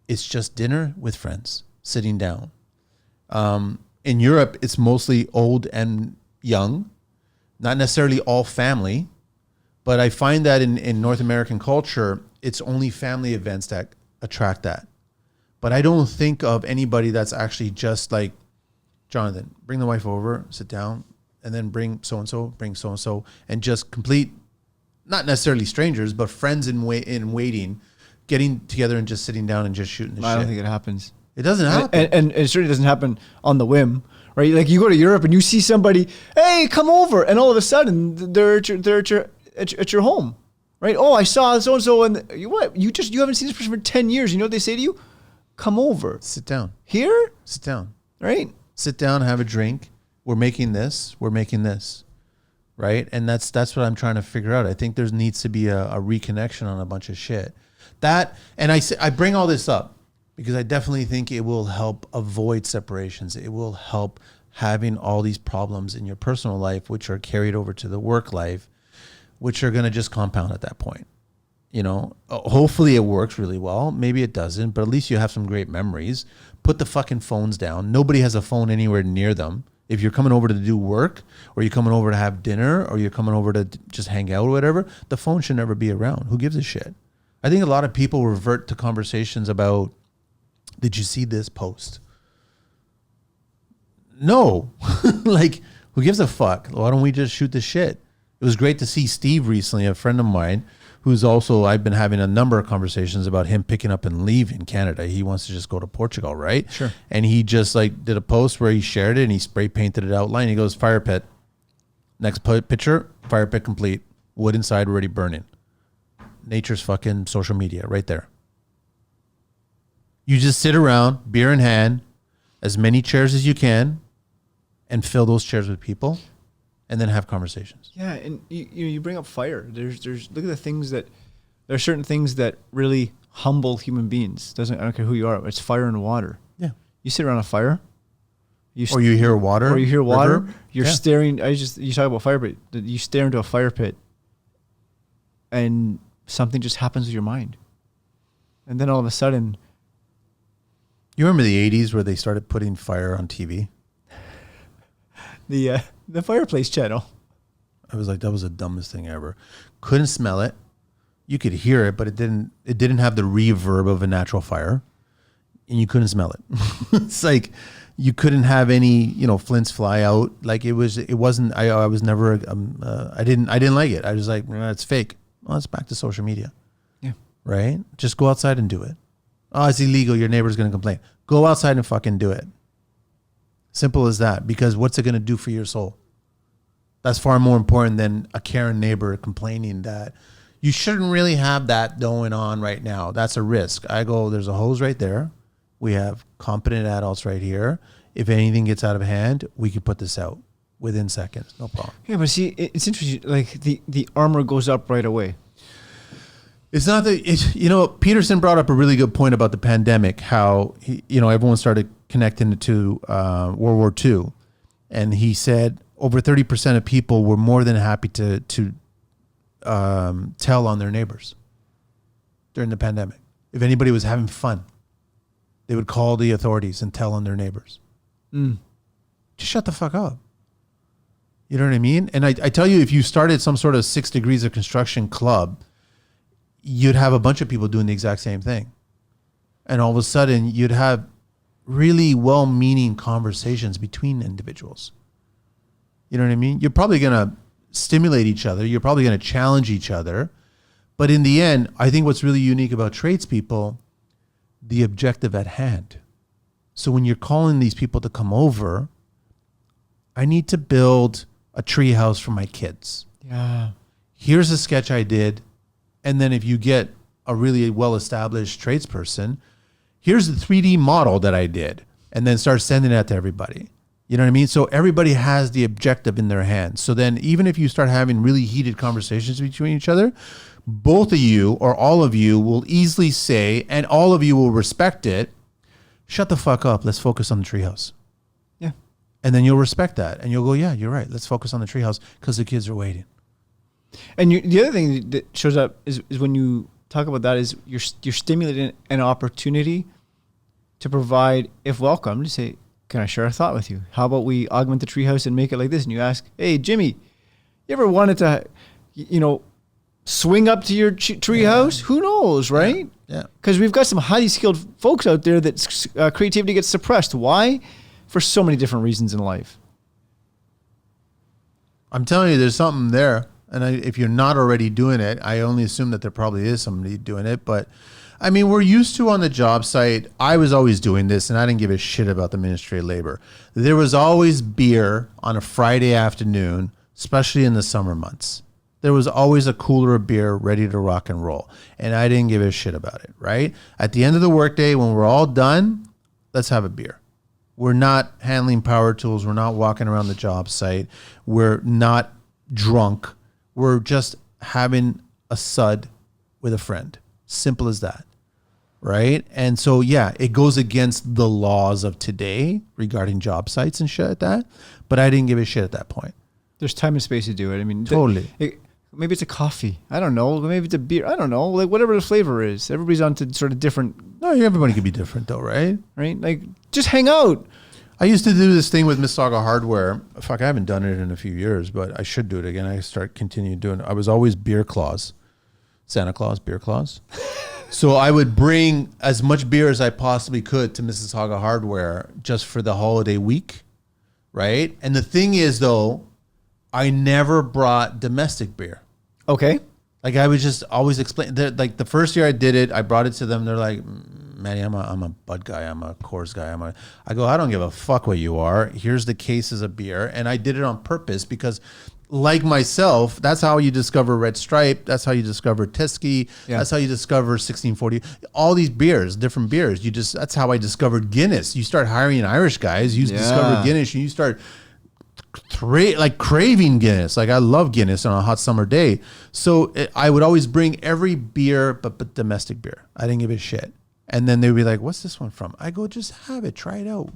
It's just dinner with friends, sitting down. In Europe, it's mostly old and young, not necessarily all family. But I find that in North American culture, it's only family events that attract that. But I don't think of anybody that's actually just like, Jonathan, bring the wife over, sit down, and then bring so-and-so, and just complete, not necessarily strangers, but friends in waiting, getting together and just sitting down and just shooting the shit. I don't think it happens. It doesn't happen. And it certainly doesn't happen on the whim, right? Like, you go to Europe and you see somebody, hey, come over, and all of a sudden they're at your home, right? Oh, I saw so-and-so, and you haven't seen this person for 10 years. You know what they say to you? Come over. Sit down. Here? Sit down. Right? Sit down, have a drink. We're making this, right? And that's what I'm trying to figure out. I think there needs to be a reconnection on a bunch of shit. And I bring all this up because I definitely think it will help avoid separations. It will help having all these problems in your personal life, which are carried over to the work life, which are going to just compound at that point. Hopefully it works really well. Maybe it doesn't, but at least you have some great memories. Put the fucking phones down. Nobody has a phone anywhere near them. If you're coming over to do work, or you're coming over to have dinner, or you're coming over to just hang out or whatever, the phone should never be around. Who gives a shit? I think a lot of people revert to conversations about, did you see this post? No. Like, who gives a fuck? Why don't we just shoot the shit? It was great to see Steve recently, a friend of mine, who's also, I've been having a number of conversations about him picking up and leaving Canada. He wants to just go to Portugal, right? Sure. And he just did a post where he shared it and he spray painted it outline. He goes, fire pit. Next picture, fire pit complete. Wood inside already burning. Nature's fucking social media right there. You just sit around, beer in hand, as many chairs as you can, and fill those chairs with people, and then have conversations. Yeah, and you bring up fire. There's look at the things that, there are certain things that really humble human beings. I don't care who you are. It's fire and water. Yeah. You sit around a fire. Or you hear water. Or you hear water. River. You're staring. You talk about fire, but you stare into a fire pit, and something just happens with your mind, and then all of a sudden. You remember the 80s where they started putting fire on TV? The fireplace channel. I was like, that was the dumbest thing ever. Couldn't smell it. You could hear it, but it didn't have the reverb of a natural fire, and you couldn't smell it. It's like you couldn't have any, flints fly out. Like it wasn't. I was never. I didn't like it. I was like, it's fake. Well, it's back to social media. Yeah. Right. Just go outside and do it. Oh, it's illegal. Your neighbor's going to complain. Go outside and fucking do it. Simple as that. Because what's it going to do for your soul? That's far more important than a Karen neighbor complaining that you shouldn't really have that going on right now. That's a risk. I go, there's a hose right there. We have competent adults right here. If anything gets out of hand, we can put this out within seconds. No problem. Yeah, but see, it's interesting. Like the armor goes up right away. It's not that, Peterson brought up a really good point about the pandemic, how, everyone started connecting it to World War II. And he said over 30% of people were more than happy to tell on their neighbors during the pandemic. If anybody was having fun, they would call the authorities and tell on their neighbors. Just shut the fuck up. You know what I mean? And I tell you, if you started some sort of 6 degrees of construction club, you'd have a bunch of people doing the exact same thing. And all of a sudden you'd have really well-meaning conversations between individuals. You know what I mean? You're probably going to stimulate each other. You're probably going to challenge each other. But in the end, I think what's really unique about tradespeople, the objective at hand. So when you're calling these people to come over, I need to build a tree house for my kids. Yeah. Here's a sketch I did. And then if you get a really well-established tradesperson, here's the 3D model that I did, and then start sending that to everybody. You know what I mean? So everybody has the objective in their hands. So then even if you start having really heated conversations between each other, both of you or all of you will easily say, and all of you will respect it, shut the fuck up. Let's focus on the treehouse. Yeah. And then you'll respect that. And you'll go, yeah, you're right. Let's focus on the treehouse because the kids are waiting. And the other thing that shows up is when you talk about that is you're stimulating an opportunity to provide, if welcome, to say, can I share a thought with you? How about we augment the treehouse and make it like this? And you ask, hey, Jimmy, you ever wanted to, swing up to your treehouse? Who knows, right? Yeah. Because we've got some highly skilled folks out there that creativity gets suppressed. Why? For so many different reasons in life. I'm telling you, there's something there. And if you're not already doing it, I only assume that there probably is somebody doing it. But I mean, we're used to on the job site. I was always doing this, and I didn't give a shit about the Ministry of Labor. There was always beer on a Friday afternoon, especially in the summer months. There was always a cooler of beer ready to rock and roll. And I didn't give a shit about it, right? At the end of the workday, when we're all done, let's have a beer. We're not handling power tools. We're not walking around the job site. We're not drunk. We're just having a sud with a friend. Simple as that, right? And so, yeah, it goes against the laws of today regarding job sites and shit like that. But I didn't give a shit at that point. There's time and space to do it. I mean, totally. Maybe it's a coffee. I don't know. Maybe it's a beer. I don't know. Like whatever the flavor is. Everybody's onto sort of different. No, everybody can be different though, right? Right? Like just hang out. I used to do this thing with Mississauga Hardware. Fuck, I haven't done it in a few years, but I should do it again. I continue doing it. I was always beer clause. Santa Claus, beer clause. So I would bring as much beer as I possibly could to Mississauga Hardware just for the holiday week, right? And the thing is, though, I never brought domestic beer. Okay. Like I would just always explain. Like the first year I did it, I brought it to them. They're like, Manny, I'm a Bud guy. I'm a Coors guy. I go, I don't give a fuck what you are. Here's the cases of beer. And I did it on purpose because like myself, that's how you discover Red Stripe. That's how you discover Teskey. Yeah. That's how you discover 1640. All these beers, different beers. That's how I discovered Guinness. You start hiring Irish guys. You discover Guinness and you start craving Guinness. Like I love Guinness on a hot summer day. So I would always bring every beer, but domestic beer. I didn't give a shit. And then they'd be like, what's this one from? I go, just have it, try it out.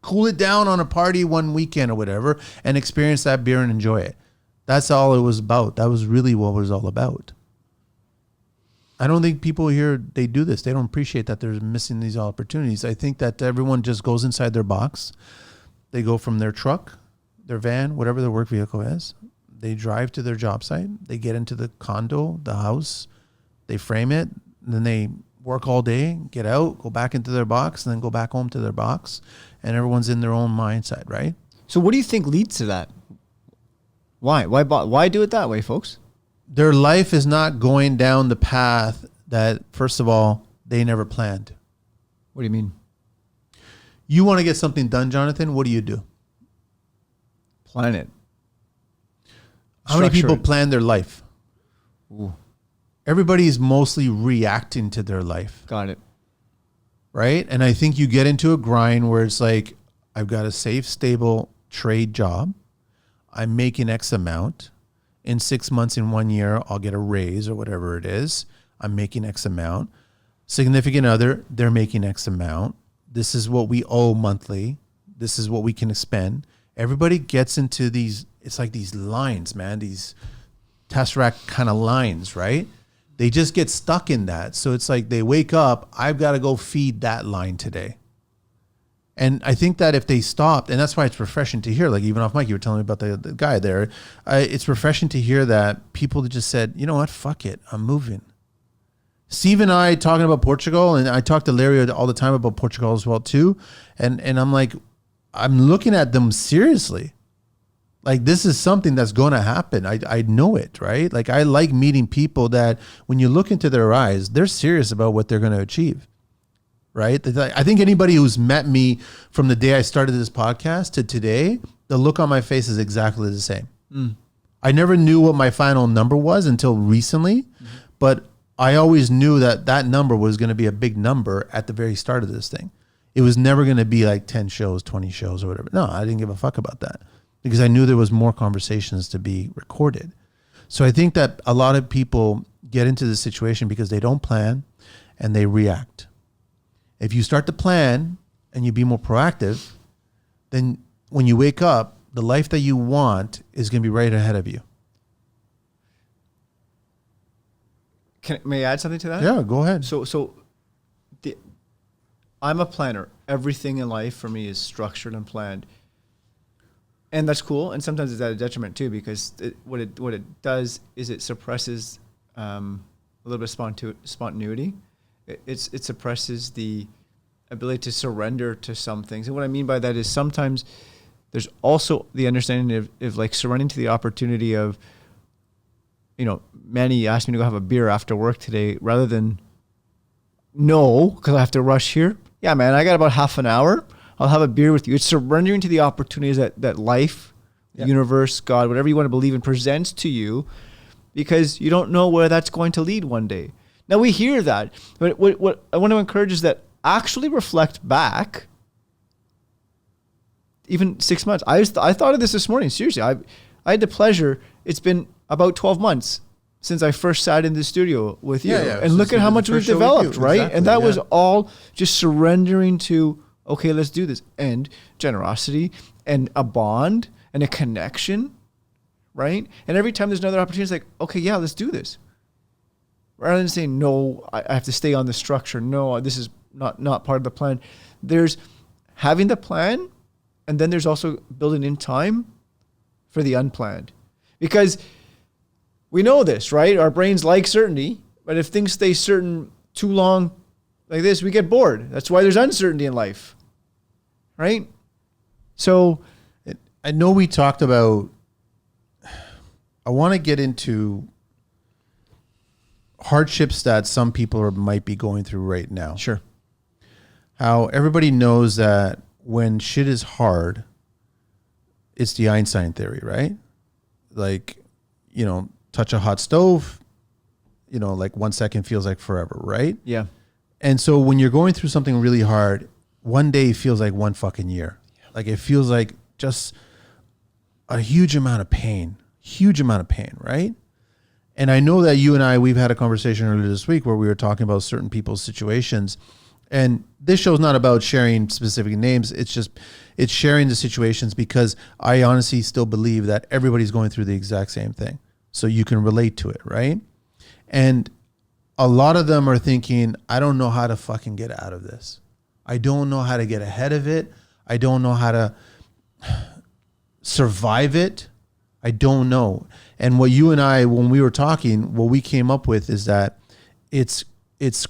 Cool it down on a party one weekend or whatever and experience that beer and enjoy it. That's all it was about. That was really what it was all about. I don't think people here, they do this. They don't appreciate that they're missing these opportunities. I think that everyone just goes inside their box. They go from their truck, their van, whatever their work vehicle is. They drive to their job site. They get into the condo, the house. They frame it. Then they work all day, get out, go back into their box, and then go back home to their box. And everyone's in their own mindset, right? So what do you think leads to that? Why do it that way, folks? Their life is not going down the path that, first of all, they never planned. What do you mean? You want to get something done, Jonathan? What do? Plan it. How many people plan their life? Ooh. Everybody's mostly reacting to their life. Got it. Right? And I think you get into a grind where it's like, I've got a safe, stable trade job. I'm making X amount. In 6 months, in 1 year, I'll get a raise or whatever it is. I'm making X amount. Significant other, they're making X amount. This is what we owe monthly. This is what we can expend. Everybody gets into these, it's like these lines, man, these Tesseract kind of lines, right? They just get stuck in that. So it's like they wake up, I've got to go feed that line today. And I think that if they stopped, and that's why it's refreshing to hear, like even off mic, you were telling me about the guy there. It's refreshing to hear that people just said, you know what, fuck it, I'm moving. Steve and I talking about Portugal, and I talk to Larry all the time about Portugal as well too. And I'm like, I'm looking at them seriously. Like this is something that's going to happen. I know it, right? Like I like meeting people that when you look into their eyes, they're serious about what they're going to achieve. Right? I think anybody who's met me from the day I started this podcast to today, the look on my face is exactly the same. I never knew what my final number was until recently, but I always knew that that number was going to be a big number at the very start of this thing. It was never going to be like 10 shows, 20 shows or whatever. No, I didn't give a fuck about that because I knew there was more conversations to be recorded. So I think that a lot of people get into this situation because they don't plan and they react. If you start to plan and you be more proactive, then when you wake up, the life that you want is going to be right ahead of you. May I add something to that? Yeah, go ahead. I'm a planner. Everything in life for me is structured and planned. And that's cool. And sometimes it's at a detriment too, because what it does is it suppresses a little bit of spontaneity. It suppresses the ability to surrender to some things. And what I mean by that is sometimes there's also the understanding of like surrendering to the opportunity of, you know, Manny asked me to go have a beer after work today rather than no, because I have to rush here. Yeah, man, I got about half an hour. I'll have a beer with you. It's surrendering to the opportunities that life, the universe, God, whatever you want to believe in presents to you, because you don't know where that's going to lead one day. Now we hear that, but what I want to encourage is that actually reflect back. Even 6 months. I thought of this morning. Seriously, I had the pleasure. It's been about 12 months since I first sat in the studio with you, and look at how much we've developed, right? Exactly, and that was all just surrendering to, okay, let's do this, and generosity, and a bond, and a connection, right? And every time there's another opportunity, it's like, okay, yeah, let's do this. Rather than saying, no, I have to stay on the structure. No, this is not part of the plan. There's having the plan, and then there's also building in time for the unplanned. Because we know this, right? Our brains like certainty, but if things stay certain too long like this, we get bored. That's why there's uncertainty in life, right? So I know we talked about, I want to get into hardships that some people might be going through right now. Sure. How everybody knows that when shit is hard, it's the Einstein theory, right? Like, you know, touch a hot stove, you know, like 1 second feels like forever, right? Yeah. And so when you're going through something really hard, one day feels like one fucking year. Like it feels like just a huge amount of pain, right? And I know that you and I, we've had a conversation earlier this week where we were talking about certain people's situations. And this show's not about sharing specific names. It's sharing the situations, because I honestly still believe that everybody's going through the exact same thing. So you can relate to it, right? And a lot of them are thinking, I don't know how to fucking get out of this. I don't know how to get ahead of it. I don't know how to survive it. I don't know. And what you and I, when we were talking, what we came up with is that it's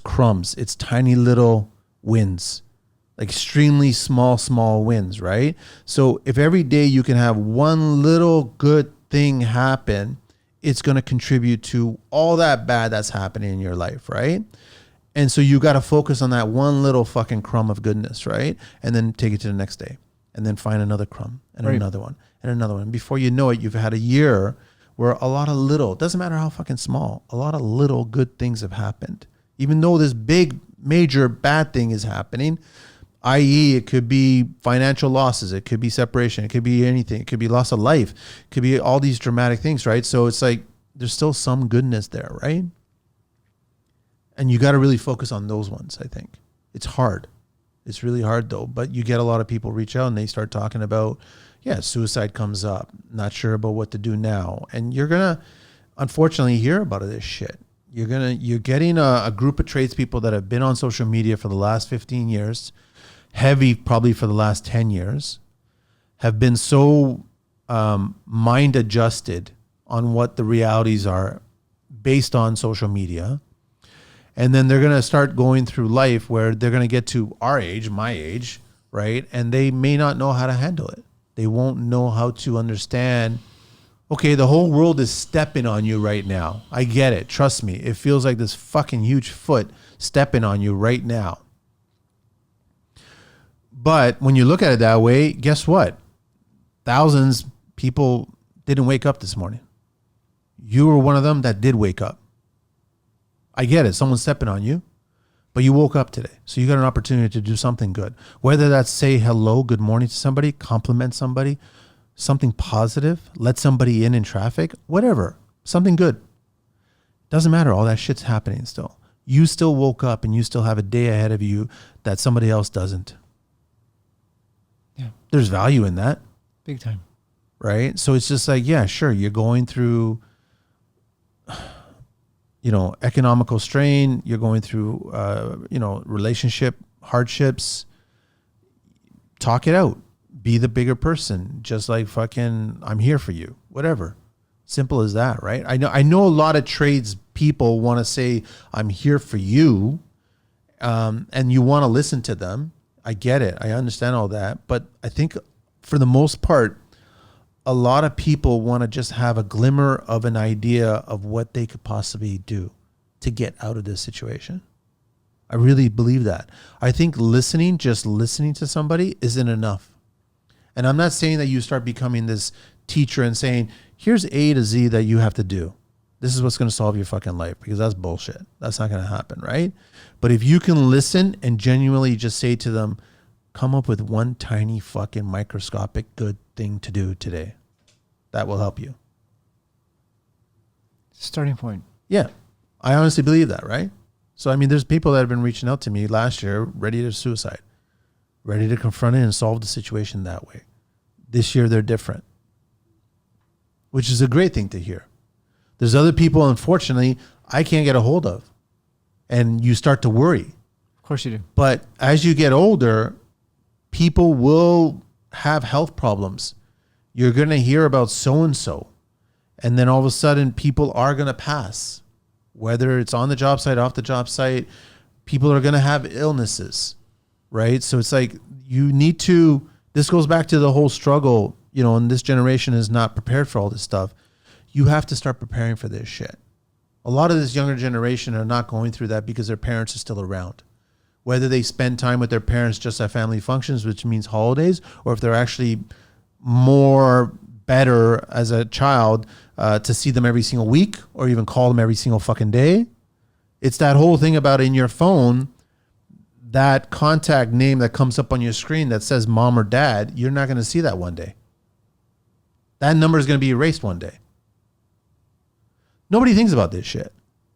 crumbs. It's tiny little wins, like extremely small wins, right? So if every day you can have one little good thing happen, it's going to contribute to all that bad that's happening in your life, right? And so you got to focus on that one little fucking crumb of goodness, right? And then take it to the next day, and then find another crumb and another one and another one. Before you know it, you've had a year where a lot of little, doesn't matter how fucking small, a lot of little good things have happened. Even though this big, major bad thing is happening, i.e. it could be financial losses, it could be separation, it could be anything, it could be loss of life, it could be all these dramatic things, right? So it's like there's still some goodness there, right? And you got to really focus on those ones, I think. It's hard. It's really hard though, but you get a lot of people reach out and they start talking about, suicide comes up, not sure about what to do now. And you're going to unfortunately hear about this shit. You're getting a group of tradespeople that have been on social media for the last 15 years, heavy probably for the last 10 years, have been so mind adjusted on what the realities are based on social media. And then they're going to start going through life where they're going to get to our age, my age, right? And they may not know how to handle it. They won't know how to understand, okay, the whole world is stepping on you right now. I get it. Trust me. It feels like this fucking huge foot stepping on you right now. But when you look at it that way, guess what? Thousands people didn't wake up this morning. You were one of them that did wake up. I get it. Someone's stepping on you, but you woke up today. So you got an opportunity to do something good. Whether that's say hello, good morning to somebody, compliment somebody, something positive, let somebody in traffic, whatever, something good. Doesn't matter. All that shit's happening still. You still woke up and you still have a day ahead of you that somebody else doesn't. Yeah. There's value in that. Big time. Right? So it's just like, yeah, sure. You're going through, economical strain. You're going through, relationship hardships. Talk it out. Be the bigger person. Just like fucking, I'm here for you. Whatever. Simple as that, right? I know a lot of trades people want to say, I'm here for you. And you want to listen to them. I get it. I understand all that. But I think for the most part, a lot of people want to just have a glimmer of an idea of what they could possibly do to get out of this situation. I really believe that. I think just listening to somebody isn't enough. And I'm not saying that you start becoming this teacher and saying, here's A to Z that you have to do. This is what's going to solve your fucking life, because that's bullshit. That's not going to happen, right? But if you can listen and genuinely just say to them, come up with one tiny fucking microscopic good thing to do today, that will help you. Starting point. Yeah. I honestly believe that, right? So, I mean, there's people that have been reaching out to me last year, ready to suicide, ready to confront it and solve the situation that way. This year, they're different, which is a great thing to hear. There's other people, unfortunately, I can't get a hold of. And you start to worry. Of course you do. But as you get older, people will have health problems. You're going to hear about so-and-so. And then all of a sudden, people are going to pass. Whether it's on the job site, off the job site, people are going to have illnesses, right? So it's like you need to, this goes back to the whole struggle, and this generation is not prepared for all this stuff. You have to start preparing for this shit. A lot of this younger generation are not going through that because their parents are still around. Whether they spend time with their parents just at family functions, which means holidays, or if they're actually more better as a child to see them every single week or even call them every single fucking day. It's that whole thing about in your phone, that contact name that comes up on your screen that says mom or dad, you're not going to see that one day. That number is going to be erased one day. Nobody thinks about this shit.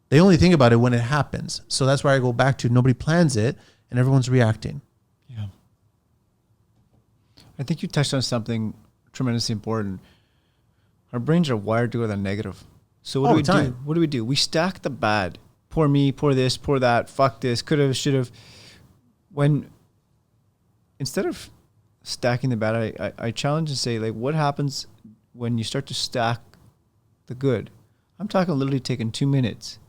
They only think about it when it happens. So that's where I go back to nobody plans it and everyone's reacting. Yeah. I think you touched on something tremendously important. Our brains are wired to go to the negative. So what do we do? What do we do? We stack the bad. Poor me, poor this, poor that, fuck this, could have, should have. When, instead of stacking the bad, I challenge and say, like, what happens when you start to stack the good? I'm talking literally taking 2 minutes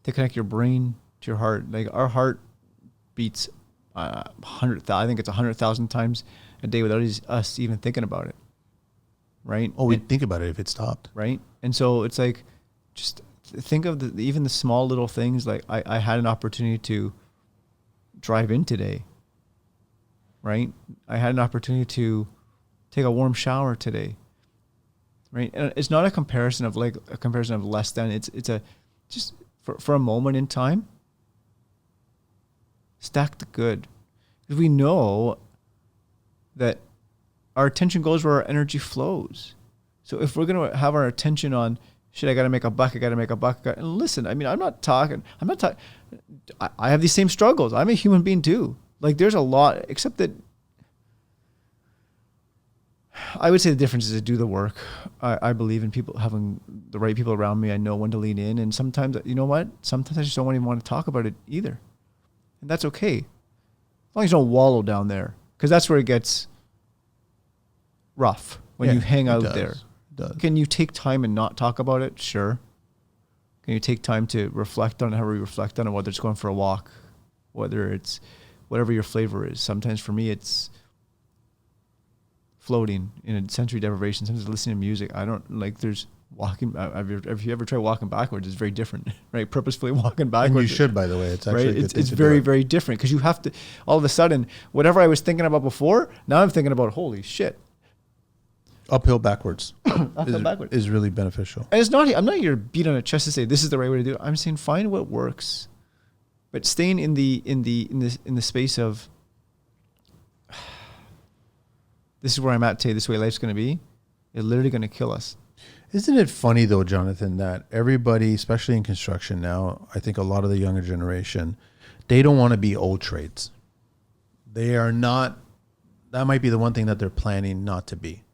to connect your brain to your heart. Like, our heart beats 100,000. I think it's 100,000 times a day without us even thinking about it. Right? Oh, we'd think about it if it stopped. Right? And so it's like, just think of even the small little things. Like, I had an opportunity to drive in today. Right? I had an opportunity to take a warm shower today. Right? And it's not a comparison of less than. It's a just for a moment in time. Stack the good, because we know that our attention goes where our energy flows. So if we're gonna have our attention on shit, I gotta make a buck. And listen, I mean, I'm not talking. I have these same struggles. I'm a human being too. Like, there's a lot, except that I would say the difference is to do the work. I believe in people having the right people around me. I know when to lean in. And sometimes, you know what? Sometimes I just don't even want to talk about it either. And that's okay. As long as you don't wallow down there. Because that's where it gets rough when you hang out there. Can you take time and not talk about it? Sure. Can you take time to reflect on it, however you reflect on it, whether it's going for a walk, whether it's whatever your flavor is. Sometimes for me, it's floating in a sensory deprivation. Sometimes listening to music. I don't like. There's walking. Have you ever tried walking backwards? It's very different, right? Purposefully walking backwards. And you should, by the way. It's actually right. It's very, very different, because you have to. All of a sudden, whatever I was thinking about before, now I'm thinking about. Holy shit! Uphill backwards. Uphill backwards is really beneficial. And it's not. I'm not here to beat on a chest to say this is the right way to do it. I'm saying find what works, but staying in the space of. This is where I'm at today. This is the way life's going to be. It's literally going to kill us. Isn't it funny, though, Jonathan, that everybody, especially in construction now, I think a lot of the younger generation, they don't want to be old trades. They are not. That might be the one thing that they're planning not to be.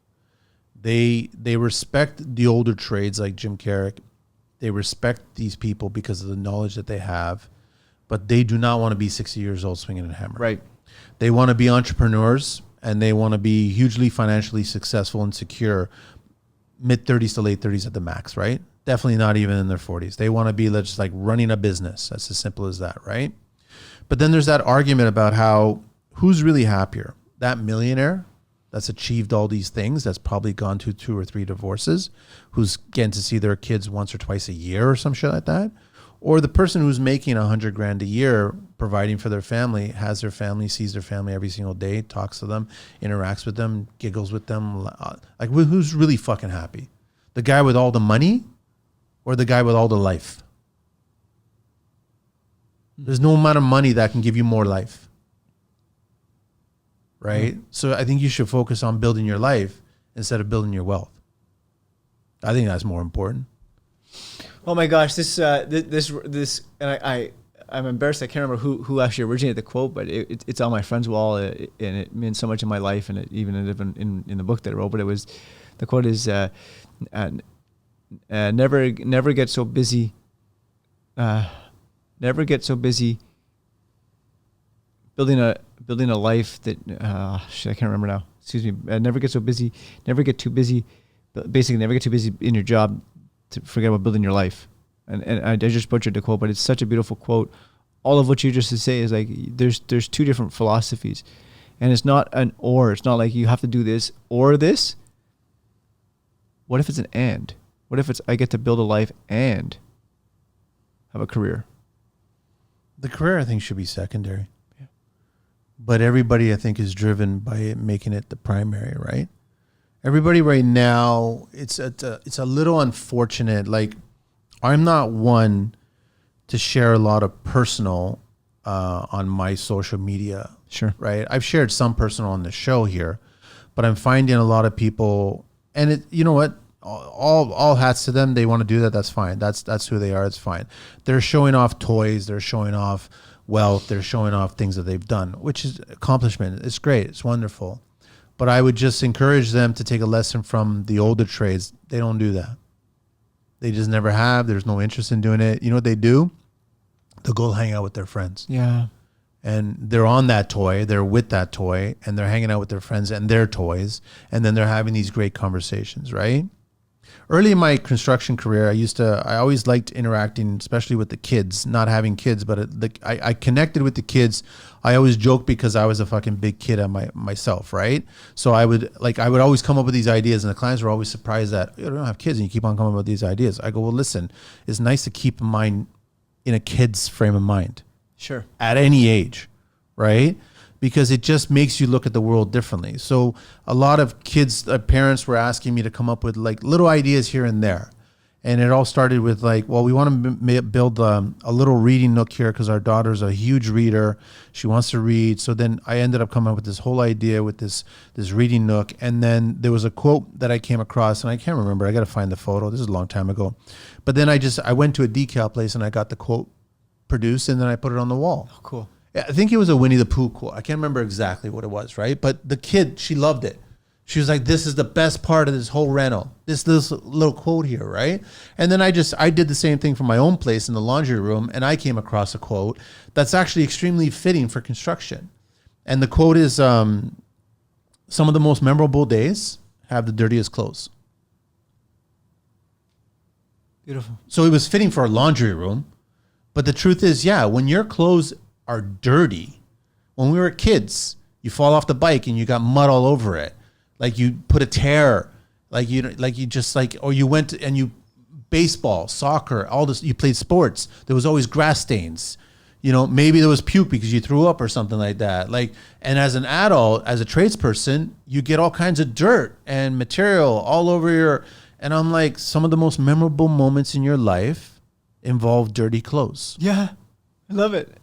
They respect the older trades like Jim Carrick. They respect these people because of the knowledge that they have, but they do not want to be 60 years old swinging a hammer. Right. They want to be entrepreneurs. And they want to be hugely financially successful and secure, mid-30s to late 30s at the max, right? Definitely not even in their 40s. They want to be just like running a business. That's as simple as that, right? But then there's that argument about who's really happier? That millionaire that's achieved all these things, that's probably gone through 2 or 3 divorces, who's getting to see their kids once or twice a year or some shit like that? Or the person who's making $100,000 a year, providing for their family, has their family, sees their family every single day, talks to them, interacts with them, giggles with them. Like, who's really fucking happy? The guy with all the money or the guy with all the life? There's no amount of money that can give you more life. Right? So I think you should focus on building your life instead of building your wealth. I think that's more important. Oh my gosh, this and I'm embarrassed. I can't remember who actually originated the quote, but it's on my friend's wall, and it means so much in my life, and it even ended up in the book that I wrote. But the quote is, never get so busy, building a life that I can't remember now. Excuse me. Never get too busy. Basically, never get too busy in your job to forget about building your life. And I just butchered the quote, but it's such a beautiful quote. All of what you just say is like, there's 2 different philosophies, and it's not an or. It's not like you have to do this or this. What if it's an and? What if it's I get to build a life and have a career? The career, I think, should be secondary. Yeah. But everybody, I think, is driven by it making it the primary, right? Everybody right now, it's a little unfortunate. Like, I'm not one to share a lot of personal on my social media. Sure. Right. I've shared some personal on the show here, but I'm finding a lot of people, And it, you know what? All hats to them. They want to do that. That's fine. That's who they are. It's fine. They're showing off toys. They're showing off wealth. They're showing off things that they've done, which is accomplishment. It's great. It's wonderful. But I would just encourage them to take a lesson from the older trades. They don't do that. They just never have. There's no interest in doing it. You know what they do? They'll go hang out with their friends. Yeah. And they're on that toy, they're with that toy, and they're hanging out with their friends and their toys, and then they're having these great conversations, right? Early in my construction career, I always liked interacting, especially with the kids, not having kids, but I connected with the kids. I always joke because I was a fucking big kid myself, right? So I would always come up with these ideas, and the clients were always surprised that, you don't have kids and you keep on coming up with these ideas. I go, well, listen, it's nice to keep in mind in a kid's frame of mind. Sure. At any age, right? Because it just makes you look at the world differently. So a lot of kids, parents were asking me to come up with like little ideas here and there. And it all started with like, well, we want to build a little reading nook here because our daughter's a huge reader. She wants to read. So then I ended up coming up with this whole idea with this reading nook. And then there was a quote that I came across, and I can't remember. I got to find the photo. This is a long time ago. But then I went to a decal place and I got the quote produced, and then I put it on the wall. Oh, cool. I think it was a Winnie the Pooh quote. I can't remember exactly what it was, right? But the kid, she loved it. She was like, this is the best part of this whole rental. This little quote here, right? And then I did the same thing for my own place in the laundry room, and I came across a quote that's actually extremely fitting for construction. And the quote is, some of the most memorable days have the dirtiest clothes. Beautiful. So it was fitting for a laundry room. But the truth is, yeah, when your clothes are dirty, when we were kids, you fall off the bike and you got mud all over it. Like you put a tear, or you went and you baseball, soccer, all this, you played sports. There was always grass stains. You know, maybe there was puke because you threw up or something like that. And as an adult, as a tradesperson, you get all kinds of dirt and material all over and I'm like, some of the most memorable moments in your life involve dirty clothes. Yeah, I love it.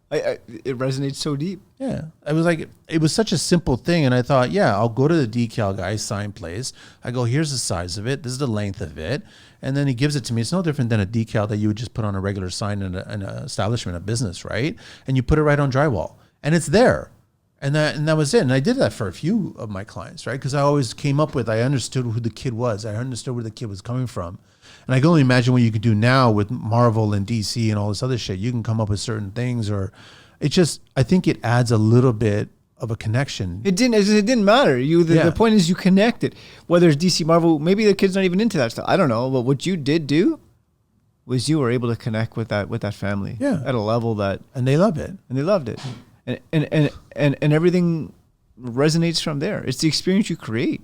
It resonates so deep. Yeah, I was like, it was such a simple thing, and I thought, yeah, I'll go to the decal guy's sign place. I go, here's the size of it, this is the length of it, and then he gives it to me. It's no different than a decal that you would just put on a regular sign in an establishment, a business, right? And you put it right on drywall, and it's there, and that was it. And I did that for a few of my clients, right? Because I always came up with, I understood who the kid was, I understood where the kid was coming from. And I can only imagine what you could do now with Marvel and DC and all this other shit. You can come up with certain things, or I think it adds a little bit of a connection. It didn't matter. The point is you connected. Whether it's DC, Marvel, maybe the kid's not even into that stuff. I don't know. But what you did do was you were able to connect with that family. Yeah. At a level that. And they love it. And they loved it. And everything resonates from there. It's the experience you create.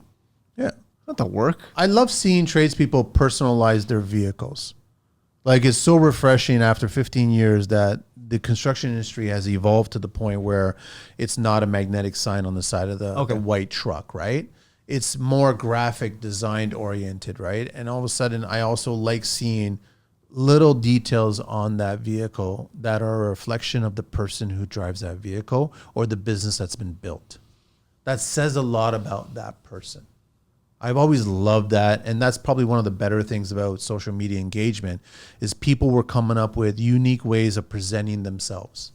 Yeah. Not the work. I love seeing tradespeople personalize their vehicles. Like, it's so refreshing after 15 years that the construction industry has evolved to the point where it's not a magnetic sign on the side of the white truck, right? It's more graphic designed oriented, right? And all of a sudden, I also like seeing little details on that vehicle that are a reflection of the person who drives that vehicle or the business that's been built. That says a lot about that person. I've always loved that, and that's probably one of the better things about social media engagement is people were coming up with unique ways of presenting themselves.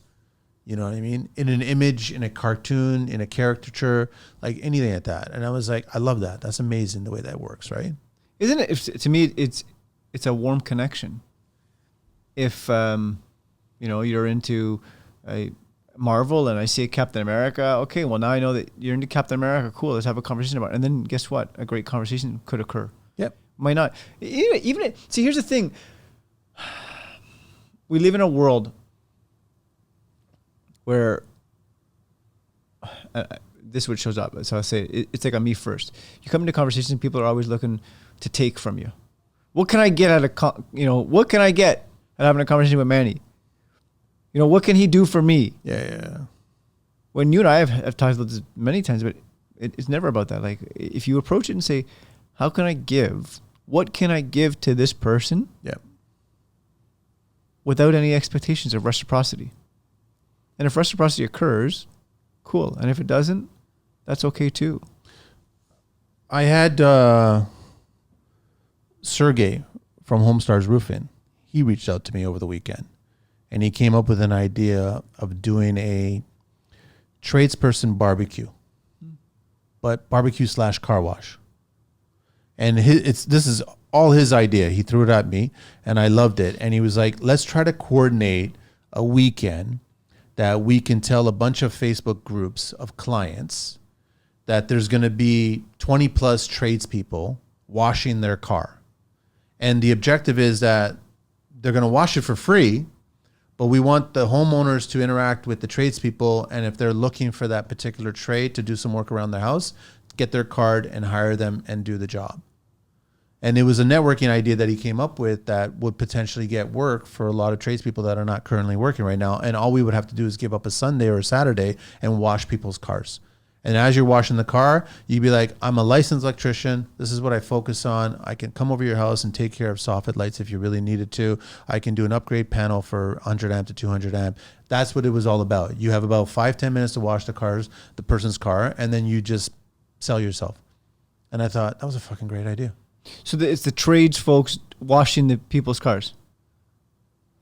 You know what I mean? In an image, in a cartoon, in a caricature, like anything like that. And I was like, I love that. That's amazing the way that works, right? Isn't it? To me, it's a warm connection. If you're into Marvel and I see Captain America, okay, well now I know that you're into Captain America, cool, let's have a conversation about it. And then guess what? A great conversation could occur. Yep. Might not. See, here's the thing. We live in a world where this is what shows up. So I say it's like on me first. You come into conversations, people are always looking to take from you. What can I get what can I get at having a conversation with Manny? What can he do for me? Yeah. When you and I have talked about this many times, but it's never about that. Like, if you approach it and say, how can I give? What can I give to this person? Yeah. Without any expectations of reciprocity. And if reciprocity occurs, cool. And if it doesn't, that's okay too. I had Sergey from Homestars Roofing. He reached out to me over the weekend, and he came up with an idea of doing a tradesperson barbecue, but barbecue / car wash. And this is all his idea. He threw it at me, and I loved it. And he was like, let's try to coordinate a weekend that we can tell a bunch of Facebook groups of clients that there's going to be 20 plus tradespeople washing their car. And the objective is that they're going to wash it for free, but we want the homeowners to interact with the tradespeople. And if they're looking for that particular trade to do some work around their house, get their card and hire them and do the job. And it was a networking idea that he came up with that would potentially get work for a lot of tradespeople that are not currently working right now. And all we would have to do is give up a Sunday or a Saturday and wash people's cars. And as you're washing the car, you'd be like, I'm a licensed electrician. This is what I focus on. I can come over your house and take care of soffit lights if you really needed to. I can do an upgrade panel for 100 amp to 200 amp. That's what it was all about. You have about 5-10 minutes to wash the person's car, and then you just sell yourself. And I thought that was a fucking great idea. So it's the trades folks washing the people's cars.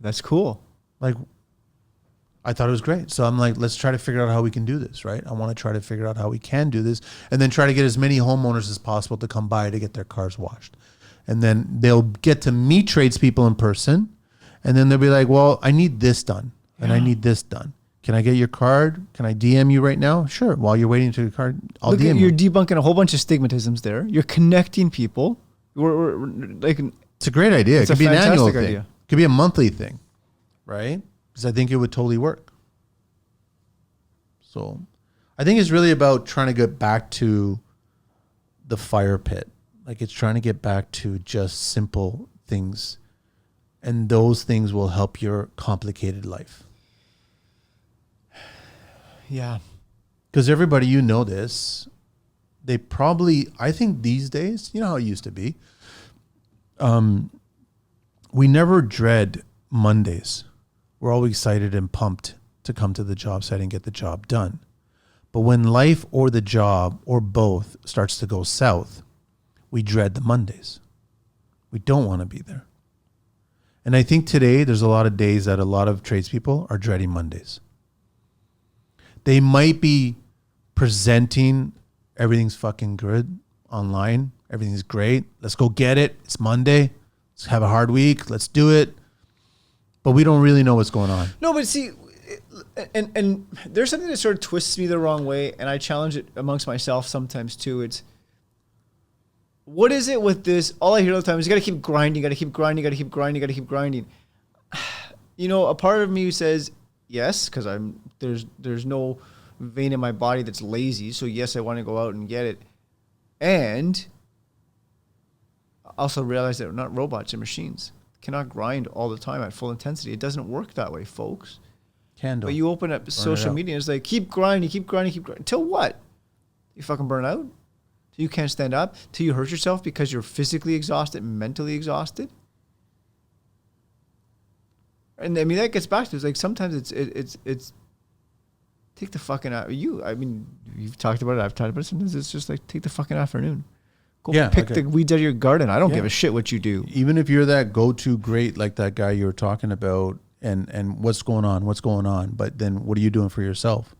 That's cool. Like, I thought it was great. So I'm like, let's try to figure out how we can do this, right? I want to try to figure out how we can do this, and then try to get as many homeowners as possible to come by to get their cars washed. And then they'll get to meet tradespeople in person, and then they'll be like, well, I need this done, and I need this done. Can I get your card? Can I DM you right now? Sure. While you're waiting to your card, I'll Look, DM you're you. debunking a whole bunch of stigmatisms there. You're connecting people. We're like, It's a great idea. It It's could a be an annual fantastic thing. idea. It could be a monthly thing, right? Because I think it would totally work. So I think it's really about trying to get back to the fire pit. Like, it's trying to get back to just simple things. And those things will help your complicated life. yeah. Because everybody, you know this, they probably, I think these days, you know how it used to be, we never dread Mondays. We're always excited and pumped to come to the job site and get the job done. But when life or the job or both starts to go south, we dread the Mondays. We don't want to be there. And I think today there's a lot of days that a lot of tradespeople are dreading Mondays. They might be presenting everything's fucking good online. Everything's great. Let's go get it. It's Monday. Let's have a hard week. Let's do it. But we don't really know what's going on. No, but see, and there's something that sort of twists me the wrong way, and I challenge it amongst myself sometimes too. It's, what is it with this? All I hear all the time is you got to keep grinding, got to keep grinding, got to keep grinding, got to keep grinding. You know, a part of me says yes, because there's no vein in my body that's lazy. So yes, I want to go out and get it, and also realize that we're not robots, they're machines. Cannot grind all the time at full intensity. It doesn't work that way, folks. Candle. But you open up social media and it's like, keep grinding, keep grinding, keep grinding. Till what? You fucking burn out? Till you can't stand up? Till you hurt yourself because you're physically exhausted, mentally exhausted? And I mean, that gets back to, it's like, sometimes it's take the fucking, I mean, you've talked about it, I've talked about it. Sometimes it's just like, take the fucking afternoon. Go pick the weeds out of your garden. I don't give a shit what you do. Even if you're that go-to great, like that guy you were talking about, and what's going on, but then what are you doing for yourself?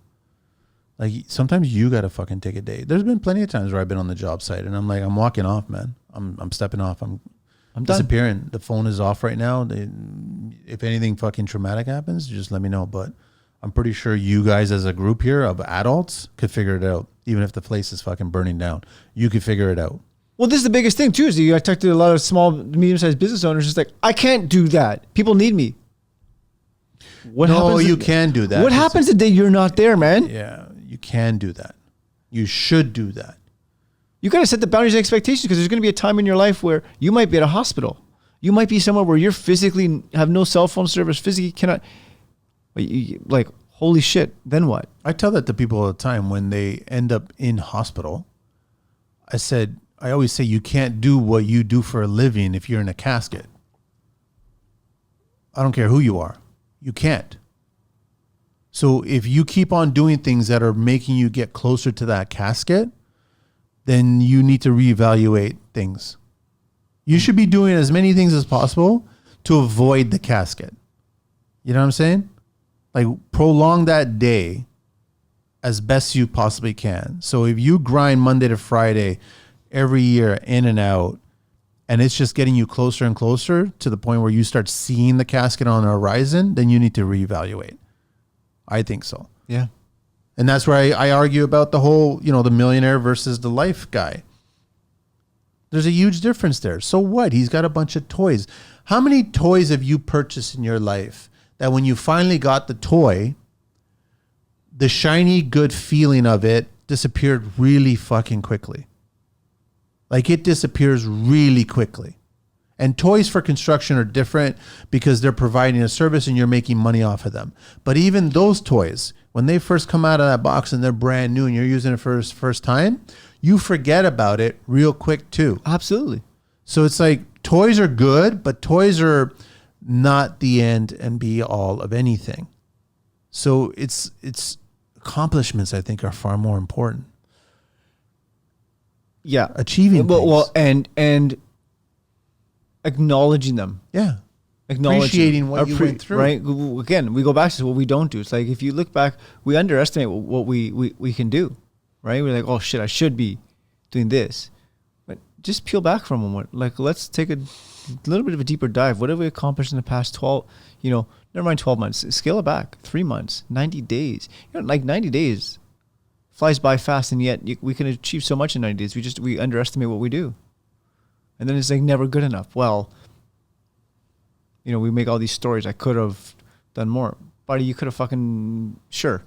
Like, sometimes you got to fucking take a day. There's been plenty of times where I've been on the job site and I'm like, I'm walking off, man. I'm stepping off. I'm disappearing. Done. The phone is off right now. If anything fucking traumatic happens, just let me know. But I'm pretty sure you guys as a group here of adults could figure it out. Even if the place is fucking burning down, you could figure it out. Well, this is the biggest thing too. Is I talked to a lot of small, medium-sized business owners. It's like, I can't do that. People need me. You can do that. What happens the day you're not there, man? Yeah, you can do that. You should do that. You got to set the boundaries and expectations, because there's going to be a time in your life where you might be at a hospital. You might be somewhere where you're physically have no cell phone service, physically cannot. Like, holy shit, then what? I tell that to people all the time when they end up in hospital. I always say, you can't do what you do for a living if you're in a casket. I don't care who you are. You can't. So if you keep on doing things that are making you get closer to that casket, then you need to reevaluate things. You should be doing as many things as possible to avoid the casket. You know what I'm saying? Like prolong that day as best you possibly can. So if you grind Monday to Friday every year in and out, and it's just getting you closer and closer to the point where you start seeing the casket on the horizon, then you need to reevaluate. I think so. Yeah. And that's where I argue about the whole, the millionaire versus the life guy. There's a huge difference there. So what? He's got a bunch of toys. How many toys have you purchased in your life that when you finally got the toy, the shiny, good feeling of it disappeared really fucking quickly? Like it disappears really quickly. And toys for construction are different because they're providing a service and you're making money off of them. But even those toys, when they first come out of that box and they're brand new and you're using it for the first time, you forget about it real quick too. Absolutely. So it's like toys are good, but toys are not the end and be all of anything. So it's accomplishments, I think, are far more important. Yeah. Achieving things. And acknowledging them. Yeah. Appreciating what you went through. Right? Again, we go back to what we don't do. It's like if you look back, we underestimate what we can do. Right? We're like, oh shit, I should be doing this. But just peel back for a moment. Like, let's take a little bit of a deeper dive. What have we accomplished in the past 12, never mind 12 months. Scale it back. 3 months, 90 days. Like 90 days flies by fast, and yet we can achieve so much in 90 days. We underestimate what we do. And then it's like never good enough. Well, we make all these stories. I could have done more. Buddy, you could have fucking, sure.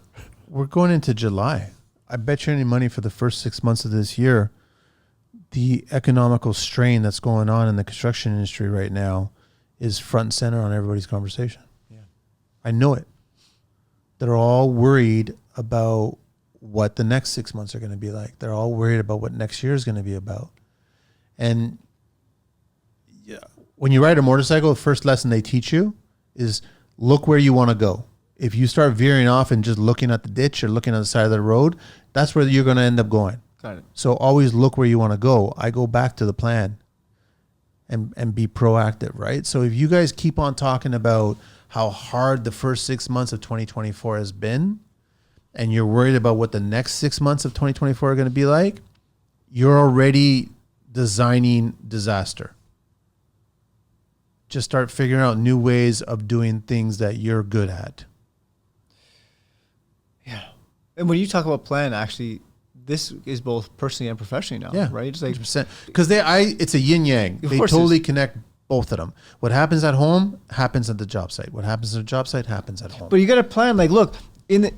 We're going into July. I bet you any money for the first 6 months of this year, the economical strain that's going on in the construction industry right now is front and center on everybody's conversation. Yeah, I know it. They're all worried about what the next 6 months are going to be like. They're all worried about what next year is going to be about. And yeah, when you ride a motorcycle, the first lesson they teach you is look where you want to go. If you start veering off and just looking at the ditch or looking at the side of the road, that's where you're going to end up going. Got it. So always look where you want to go. I go back to the plan and be proactive, right? So if you guys keep on talking about how hard the first 6 months of 2024 has been, and you're worried about what the next 6 months of 2024 are going to be like, you're already designing disaster. Just start figuring out new ways of doing things that you're good at. Yeah. And when you talk about plan, actually, this is both personally and professionally now, Yeah, right? It's like 100%. Because it's a yin yang. They totally connect both of them. What happens at home happens at the job site. What happens at the job site happens at home. But you got to plan. Like, look,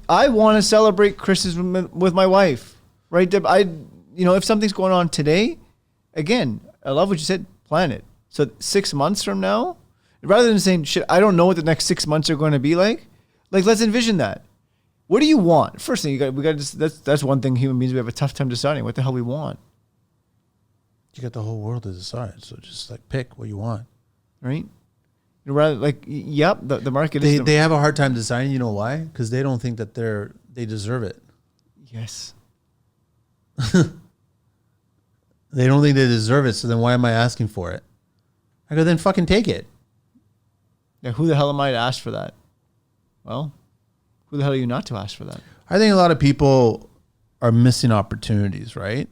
I want to celebrate Christmas with my wife, right? If something's going on today, again, I love what you said. Plan it. So 6 months from now, rather than saying, shit, I don't know what the next 6 months are going to be like let's envision that. What do you want? First thing, that's one thing human beings, we have a tough time deciding what the hell we want. You got the whole world to decide. So just like pick what you want. Right? Rather the market they have a hard time deciding. You know why? Because they don't think that they deserve it. Yes. They don't think they deserve it. So then why am I asking for it? I go, then fucking take it. Yeah, who the hell am I to ask for that? Well, who the hell are you not to ask for that? I think a lot of people are missing opportunities, right?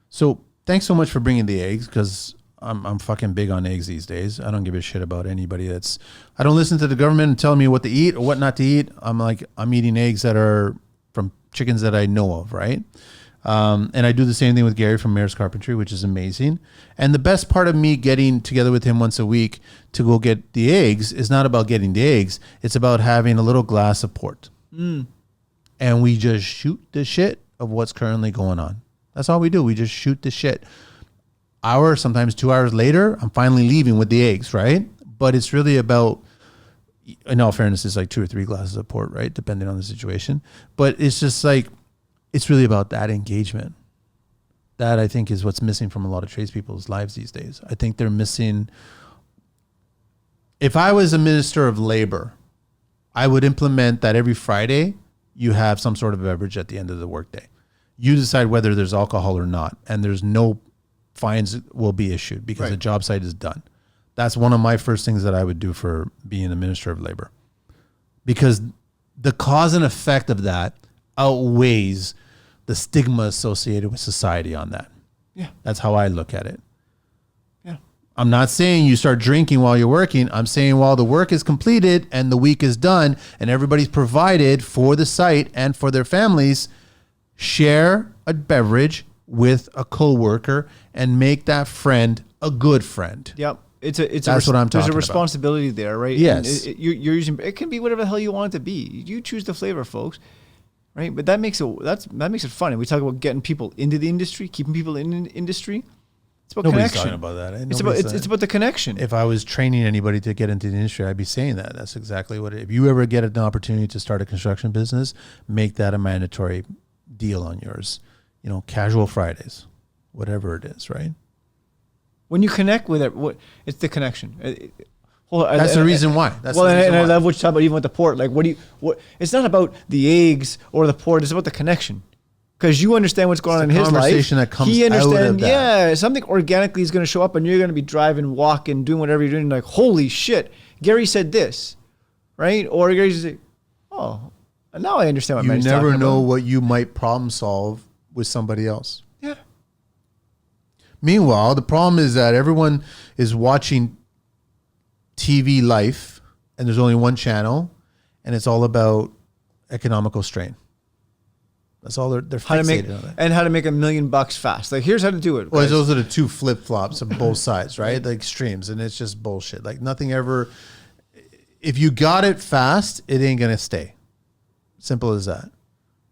So thanks so much for bringing the eggs, because I'm fucking big on eggs these days. I don't give a shit about anybody I don't listen to the government and tell me what to eat or what not to eat. I'm eating eggs that are from chickens that I know of, right? And I do the same thing with Gary from Mayor's Carpentry, which is amazing. And the best part of me getting together with him once a week to go get the eggs is not about getting the eggs. It's about having a little glass of port. And we just shoot the shit of what's currently going on. That's all we do. We just shoot the shit. Hour, sometimes 2 hours later, I'm finally leaving with the eggs, right? But it's really about, in all fairness, it's like 2 or 3 glasses of port, right? Depending on the situation. But it's just like, it's really about that engagement. That, I think, is what's missing from a lot of tradespeople's lives these days. I think they're missing. If I was a minister of labor, I would implement that every Friday you have some sort of beverage at the end of the workday. You decide whether there's alcohol or not, and there's no fines will be issued because the Right. job site is done. That's one of my first things that I would do for being a minister of labor, because the cause and effect of that outweighs the stigma associated with society on that. Yeah. That's how I look at it. Yeah. I'm not saying you start drinking while you're working. I'm saying while the work is completed and the week is done and everybody's provided for the site and for their families, share a beverage with a coworker and make that friend a good friend. Yep. That's what I'm talking There's a about. responsibility there, right? Yes. And you're using, it can be whatever the hell you want it to be. You choose the flavor, folks. Right? But that makes it fun. And we talk about getting people into the industry, keeping people in the industry. It's about Nobody's connection. talking about that. It's about the connection. If I was training anybody to get into the industry, I'd be saying that. That's exactly what if you ever get an opportunity to start a construction business, make that a mandatory deal on yours. Casual Fridays, whatever it is, right? When you connect with it, it's the connection. That's the reason why. That's well, the reason and I why. love what you talk about even with the port. Like, it's not about the eggs or the port. It's about the connection. Because you understand what's going on in his life. Conversation that comes he out understands, of that. yeah, something organically is going to show up and you're going to be driving, walking, doing whatever you're doing. Like, holy shit, Gary said this, right? Or Gary's just like, oh, now I understand what You Manny's never talking know about. what you might problem solve with somebody else. Yeah. Meanwhile, the problem is that everyone is watching TV Life, and there's only one channel, and it's all about economical strain. That's all they're How to make fixated on that. and how to make $1 million fast. Like, here's how to do it. Well, guys. those are the two flip flops of both sides, right? The extremes, and it's just bullshit. Like nothing ever. If you got it fast, it ain't gonna stay. Simple as that,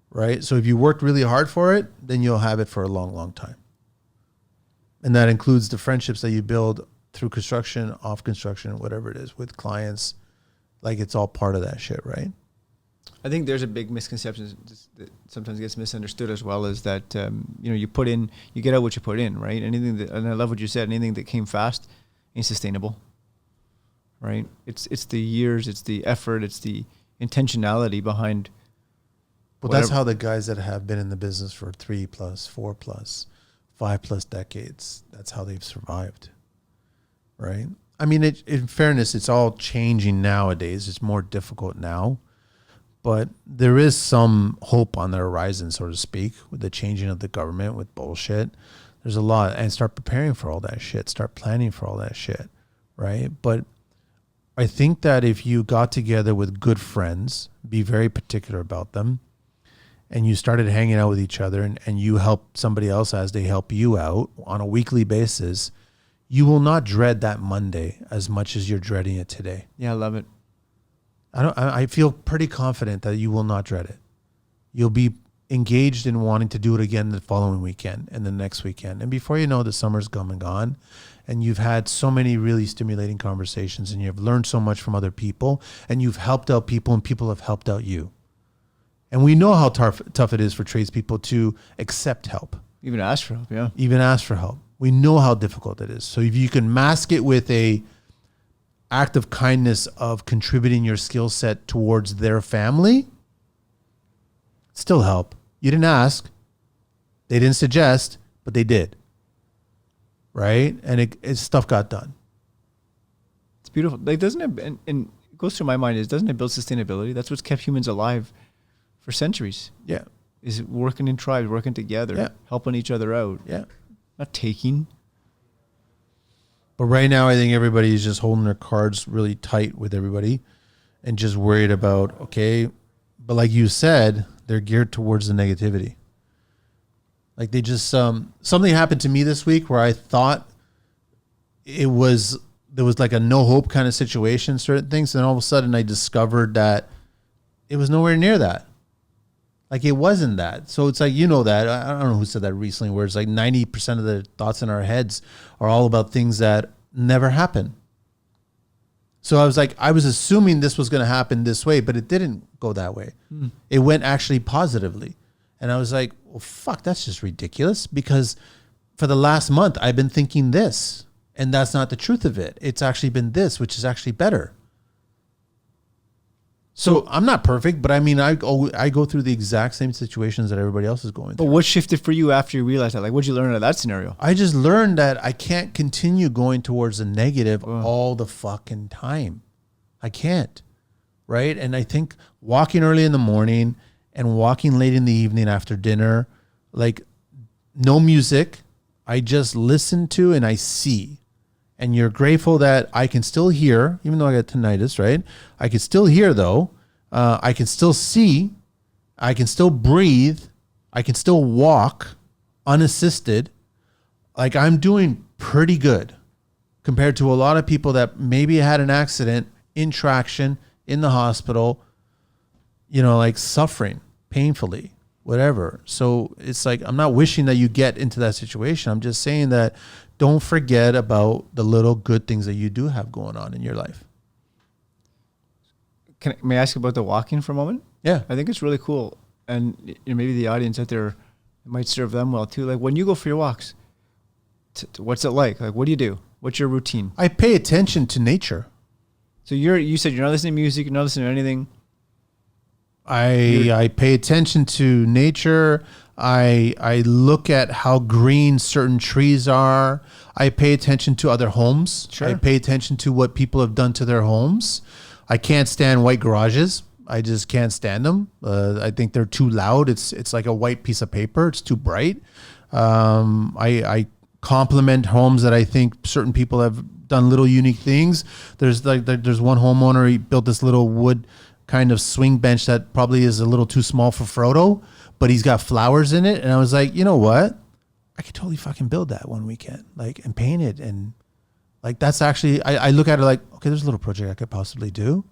right? So if you worked really hard for it, then you'll have it for a long, long time. And that includes the friendships that you build through construction, off construction, whatever it is, with clients. Like it's all part of that shit, right? I think there's a big misconception that sometimes gets misunderstood as well, is that you put in, you get out what you put in, right? Anything that, and I love what you said, anything that came fast ain't sustainable, right? It's the years, it's the effort, it's the intentionality behind. Well, that's how the guys that have been in the business for 3+, 4+, 5+ decades, that's how they've survived, right? I mean, in fairness, it's all changing nowadays. It's more difficult now. But there is some hope on the horizon, so to speak, with the changing of the government, with bullshit. There's a lot. And start preparing for all that shit. Start planning for all that shit, right? But I think that if you got together with good friends, be very particular about them, and you started hanging out with each other and you help somebody else as they help you out on a weekly basis, you will not dread that Monday as much as you're dreading it today. Yeah, I love it. I feel pretty confident that you will not dread it. You'll be engaged in wanting to do it again the following weekend and the next weekend. And before you know, the summer's come and gone, and you've had so many really stimulating conversations, and you've learned so much from other people, and you've helped out people, and people have helped out you. And we know how tough it is for tradespeople to accept help. Even ask for help, yeah. Even ask for help. We know how difficult it is. So if you can mask it with a act of kindness of contributing your skill set towards their family, still help. You didn't ask. They didn't suggest, but they did. Right? And stuff got done. It's beautiful. Like, doesn't it, and it goes through my mind, doesn't it build sustainability? That's what's kept humans alive for centuries. Yeah. Is working in tribes, working together, helping each other out. Yeah. Not taking. But right now, I think everybody is just holding their cards really tight with everybody and just worried about, okay, but like you said, they're geared towards the negativity. Like they just, something happened to me this week where I thought there was like a no hope kind of situation, certain things. And all of a sudden I discovered that it was nowhere near that. Like it wasn't that. So it's like, that, I don't know who said that recently, where it's like 90% of the thoughts in our heads are all about things that never happen. So I was assuming this was going to happen this way, but it didn't go that way. It went actually positively. And I was like, well, fuck, that's just ridiculous, because for the last month I've been thinking this, and that's not the truth of it. It's actually been this, which is actually better. So I'm not perfect, but I mean, I go through the exact same situations that everybody else is going But through. what shifted for you after you realized that? Like, what'd you learn out of that scenario? I just learned that I can't continue going towards the negative Wow. all the fucking time. I can't. Right. And I think walking early in the morning and walking late in the evening after dinner, like no music, I just listen to and I see. And you're grateful that I can still hear, even though I got tinnitus, right? I can still hear though. I can still see. I can still breathe. I can still walk unassisted. Like I'm doing pretty good compared to a lot of people that maybe had an accident in traction in the hospital, you know, like suffering painfully, whatever. So it's like, I'm not wishing that you get into that situation. I'm just saying that don't forget about the little good things that you do have going on in your life. May I ask about the walking for a moment? Yeah. I think it's really cool. And you know, maybe the audience out there, it might serve them well too. Like when you go for your walks, what's it like? Like, what do you do? What's your routine? I pay attention to nature. So you said you're not listening to music, you're not listening to anything. I pay attention to nature. I look at how green certain trees are. I pay attention to other homes. Sure. I pay attention to what people have done to their homes. I can't stand white garages. I just can't stand them. I think they're too loud. It's like a white piece of paper. It's too bright. I compliment homes that I think certain people have done little unique things. There's one homeowner, he built this little wood kind of swing bench that probably is a little too small for Frodo, but he's got flowers in it. And I was like, you know what? I could totally fucking build that one weekend, like, and paint it. And like, that's actually, I look at it like, okay, there's a little project I could possibly do.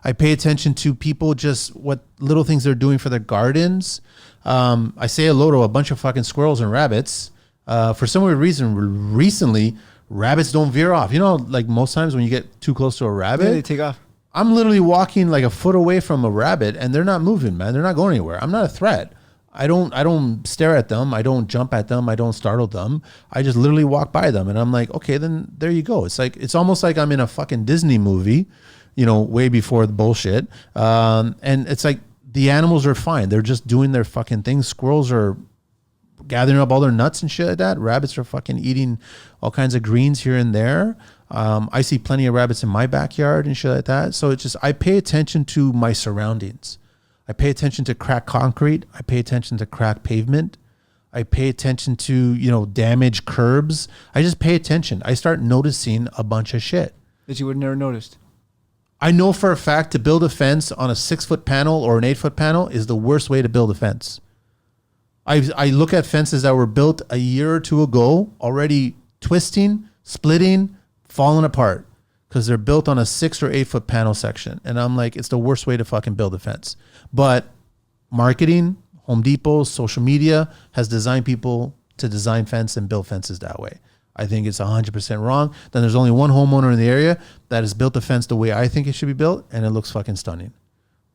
I pay attention to people, just what little things they're doing for their gardens. I say hello to a bunch of fucking squirrels and rabbits. For some weird reason, recently, rabbits don't veer off. You know, like most times when you get too close to a rabbit, Yeah, they take off. I'm literally walking like a foot away from a rabbit and they're not moving, man. They're not going anywhere. I'm not a threat. I don't stare at them. I don't jump at them. I don't startle them. I just literally walk by them and I'm like, okay, then there you go. It's almost like I'm in a fucking Disney movie, you know, way before the bullshit. And it's like the animals are fine. They're just doing their fucking things. Squirrels are gathering up all their nuts and shit like that. Rabbits are fucking eating all kinds of greens here and there. I see plenty of rabbits in my backyard and shit like that. So it's just, I pay attention to my surroundings. I pay attention to cracked concrete. I pay attention to cracked pavement. I pay attention to, you know, damaged curbs. I just pay attention. I start noticing a bunch of shit That you would never noticed. I know for a fact to build a fence on a 6-foot panel or an 8-foot panel is the worst way to build a fence. I look at fences that were built a year or two ago, already twisting, splitting, falling apart because they're built on a 6 or 8-foot panel section. And I'm like, it's the worst way to fucking build a fence. But marketing, Home Depot, social media has designed people to design fence and build fences that way. I think it's 100% wrong. Then there's only one homeowner in the area that has built the fence the way I think it should be built, and it looks fucking stunning,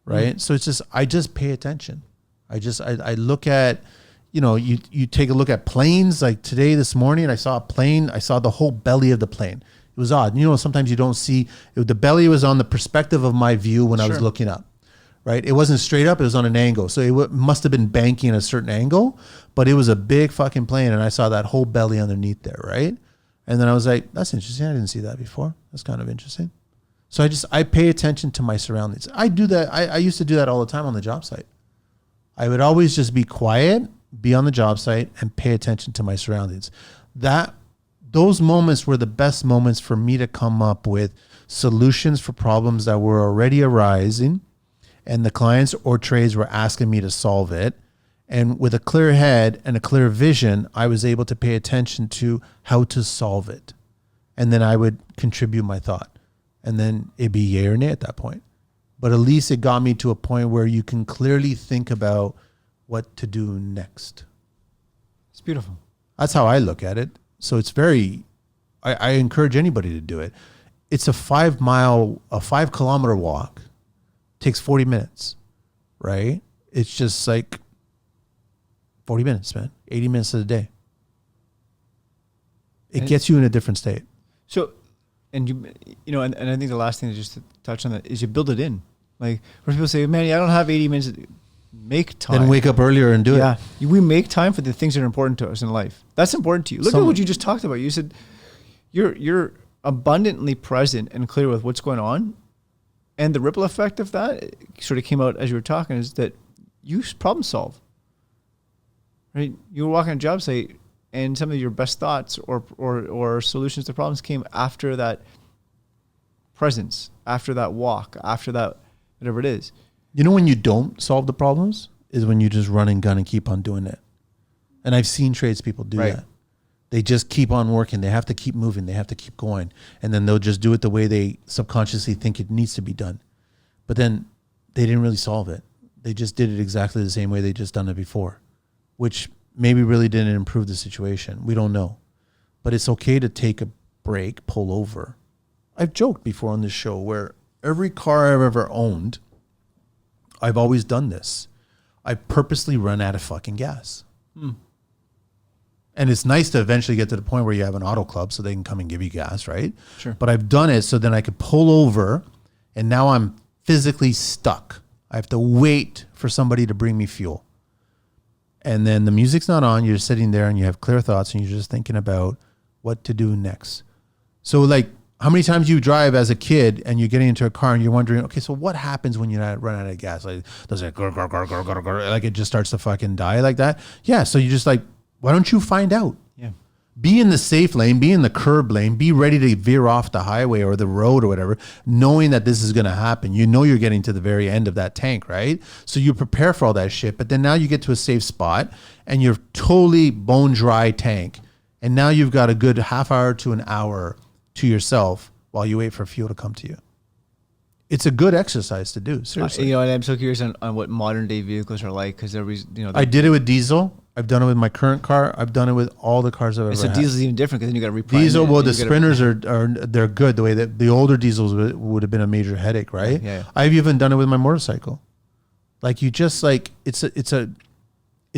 right? So it's just, I just pay attention. I look at, you know, you take a look at planes. Like today, this morning, I saw a plane. I saw the whole belly of the plane. It was odd. You know, sometimes you don't see, the belly was on the perspective of my view when I was looking up, right? It wasn't straight up. It was on an angle. So it must have been banking at a certain angle, but it was a big fucking plane. And I saw that whole belly underneath there, right? And then I was like, that's interesting. I didn't see that before. That's kind of interesting. So I pay attention to my surroundings. I do that. I used to do that all the time on the job site. I would always just be quiet, be on the job site, and pay attention to my surroundings. Those moments were the best moments for me to come up with solutions for problems that were already arising, and the clients or trades were asking me to solve it. And with a clear head and a clear vision, I was able to pay attention to how to solve it. And then I would contribute my thought. And then it'd be yay or nay at that point. But at least it got me to a point where you can clearly think about what to do next. It's beautiful. That's how I look at it. So it's I encourage anybody to do it. It's a 5-kilometer walk. Takes 40 minutes, right? It's just like 40 minutes, man. 80 minutes of the day. It gets you in a different state. So, and you know, and I think the last thing to just to touch on that is you build it in. Like when people say, man, I don't have 80 minutes. Make time. Then wake up earlier and do it. We make time for the things that are important to us in life. That's important to you. Look at what you just talked about. You said you're abundantly present and clear with what's going on. And the ripple effect of that sort of came out as you were talking, is that you problem solve. Right? You were walking a job site and some of your best thoughts or solutions to problems came after that presence, after that walk, after that, whatever it is. You know when you don't solve the problems is when you just run and gun and keep on doing it. And I've seen tradespeople do that. They just keep on working. They have to keep moving. They have to keep going. And then they'll just do it the way they subconsciously think it needs to be done. But then they didn't really solve it. They just did it exactly the same way they just done it before, which maybe really didn't improve the situation. We don't know. But it's okay to take a break, pull over. I've joked before on this show where every car I've ever owned, I've always done this. I purposely run out of fucking gas. And it's nice to eventually get to the point where you have an auto club so they can come and give you gas, right? Sure. But I've done it so then I could pull over and now I'm physically stuck. I have to wait for somebody to bring me fuel. And then the music's not on. You're sitting there and you have clear thoughts and you're just thinking about what to do next. So like, how many times you drive as a kid and you're getting into a car and you're wondering, okay, so what happens when you run out of gas? Like, does it like it just starts to fucking die like that? Yeah. So you just like, why don't you find out? Yeah. Be in the safe lane, be in the curb lane, be ready to veer off the highway or the road or whatever, knowing that this is going to happen. You know you're getting to the very end of that tank, right? So you prepare for all that shit, but then now you get to a safe spot and you're totally bone dry tank. And now you've got a good half hour to an hour to yourself while you wait for fuel to come to you. It's a good exercise to do, seriously. And I'm so curious on what modern day vehicles are like, because I did it with diesel. I've done it with my current car. I've done it with all the cars I've ever had. So diesel's even different because then you got to reprime diesel. Well, the Sprinters they're good. The way that the older diesels would have been a major headache, right? Yeah. I've even done it with my motorcycle. Like you just like it's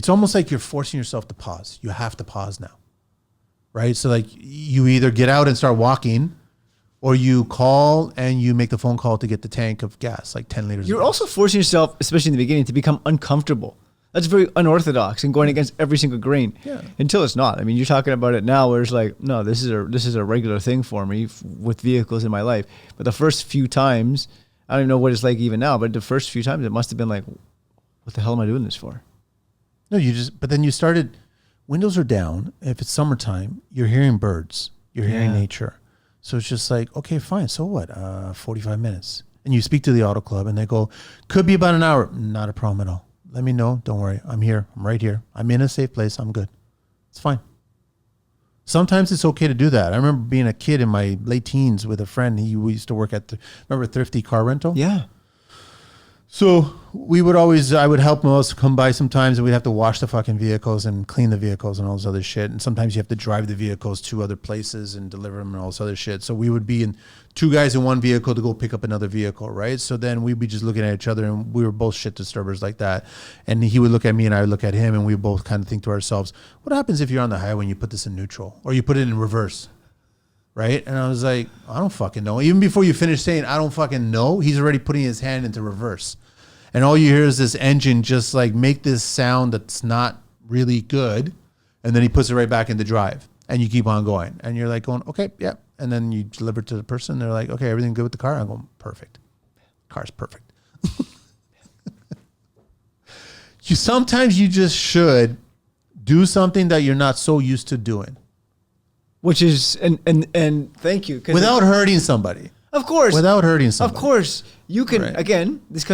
almost like you're forcing yourself to pause. You have to pause now, right? So like you either get out and start walking, or you call and you make the phone call to get the tank of gas, like 10 liters. You're also forcing yourself, especially in the beginning, to become uncomfortable. That's very unorthodox and going against every single grain. Yeah. Until it's not. I mean, you're talking about it now where it's like, no, this is a regular thing for me with vehicles in my life. But the first few times, I don't even know what it's like even now, but the first few times it must have been like, what the hell am I doing this for? No, but then you started, windows are down. If it's summertime, you're hearing birds, you're hearing nature. So it's just like, okay, fine. So what? 45 minutes. And you speak to the auto club and they go, could be about an hour. Not a problem at all. Let me know. Don't worry. I'm here. I'm right here. I'm in a safe place. I'm good. It's fine. Sometimes it's okay to do that. I remember being a kid in my late teens with a friend. We used to work at, remember Thrifty Car Rental? Yeah. So I would help most come by sometimes and we'd have to wash the fucking vehicles and clean the vehicles and all this other shit. And sometimes you have to drive the vehicles to other places and deliver them and all this other shit. So we would be in two guys in one vehicle to go pick up another vehicle, right? So then we'd be just looking at each other and we were both shit disturbers like that. And he would look at me and I would look at him and we would both kind of think to ourselves, what happens if you're on the highway and you put this in neutral or you put it in reverse? Right? And I was like, I don't fucking know. Even before you finish saying, I don't fucking know, he's already putting his hand into reverse. And all you hear is this engine just like make this sound that's not really good. And then he puts it right back into drive and you keep on going. And you're like going, okay, yeah. And then you deliver it to the person. They're like, okay, everything good with the car? I'm going, perfect. Car's perfect. Sometimes you just should do something that you're not so used to doing. Which is, and thank you. Without hurting somebody. Of course. Without hurting somebody. Of course. You can, Right. again, this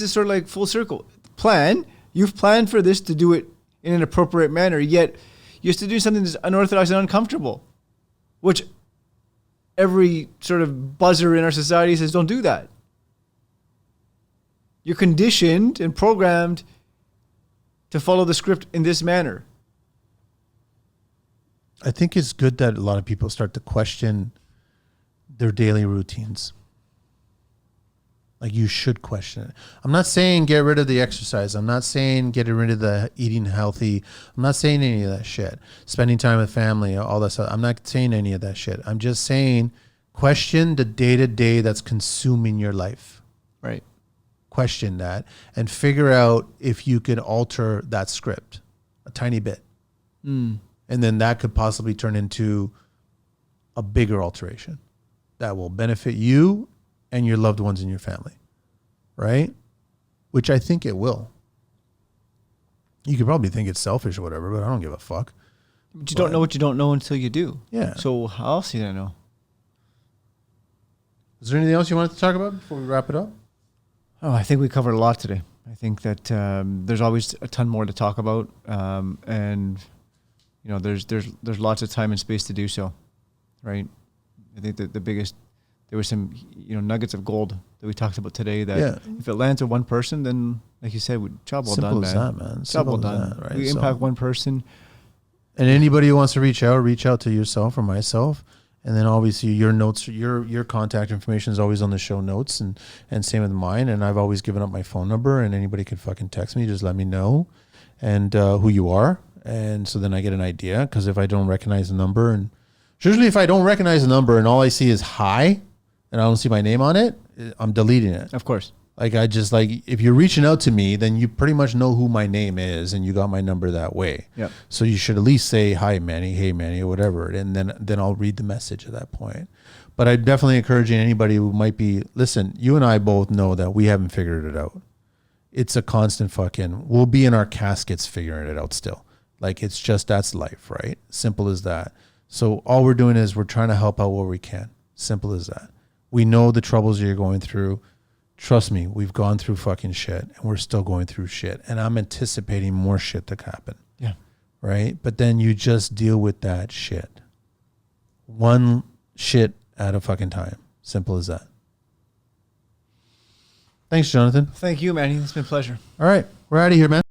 is sort of like full circle. You've planned for this to do it in an appropriate manner, yet you're still doing something that's unorthodox and uncomfortable, which every sort of buzzer in our society says don't do that. You're conditioned and programmed to follow the script in this manner. I think it's good that a lot of people start to question their daily routines. Like you should question it. I'm not saying get rid of the exercise. I'm not saying get rid of the eating healthy. I'm not saying any of that shit. Spending time with family, all that stuff. I'm not saying any of that shit. I'm just saying question the day-to-day that's consuming your life. Right. question that and figure out if you could alter that script a tiny bit. And then that could possibly turn into a bigger alteration that will benefit you and your loved ones in your family, right? Which I think it will. You could probably think it's selfish or whatever, but I don't give a fuck. But you don't know what you don't know until you do. Yeah. So how else are you going to know? Is there anything else you wanted to talk about before we wrap it up? Oh, I think we covered a lot today. I think that there's always a ton more to talk about, and you know, there's lots of time and space to do so, right? I think that there were some, you know, nuggets of gold that we talked about today. That if it lands with one person, then like you said, job well Simple done, as man. that, man. Job well Simple as done. that, right? We So- impact one person. And anybody who wants to reach out to yourself or myself. And then obviously your notes, your contact information is always on the show notes, and same with mine. And I've always given up my phone number, and anybody can fucking text me. Just let me know and who you are. And so then I get an idea, because if I don't recognize the number, and usually if I don't recognize the number and all I see is hi and I don't see my name on it, I'm deleting it. Of course. Like I just like, if you're reaching out to me, then you pretty much know who my name is and you got my number that way. Yep. So you should at least say, hi, Manny, hey, Manny, or whatever. And then I'll read the message at that point. But I'm definitely encouraging anybody who might be, listen, you and I both know that we haven't figured it out. It's a constant we'll be in our caskets figuring it out still. Like it's just, that's life, right? Simple as that. So all we're doing is we're trying to help out where we can. Simple as that. We know the troubles you're going through. Trust me, we've gone through fucking shit and we're still going through shit. And I'm anticipating more shit to happen. Yeah. Right? But then you just deal with that shit. One shit at a fucking time. Simple as that. Thanks, Jonathan. Thank you, Manny. It's been a pleasure. All right. We're out of here, man.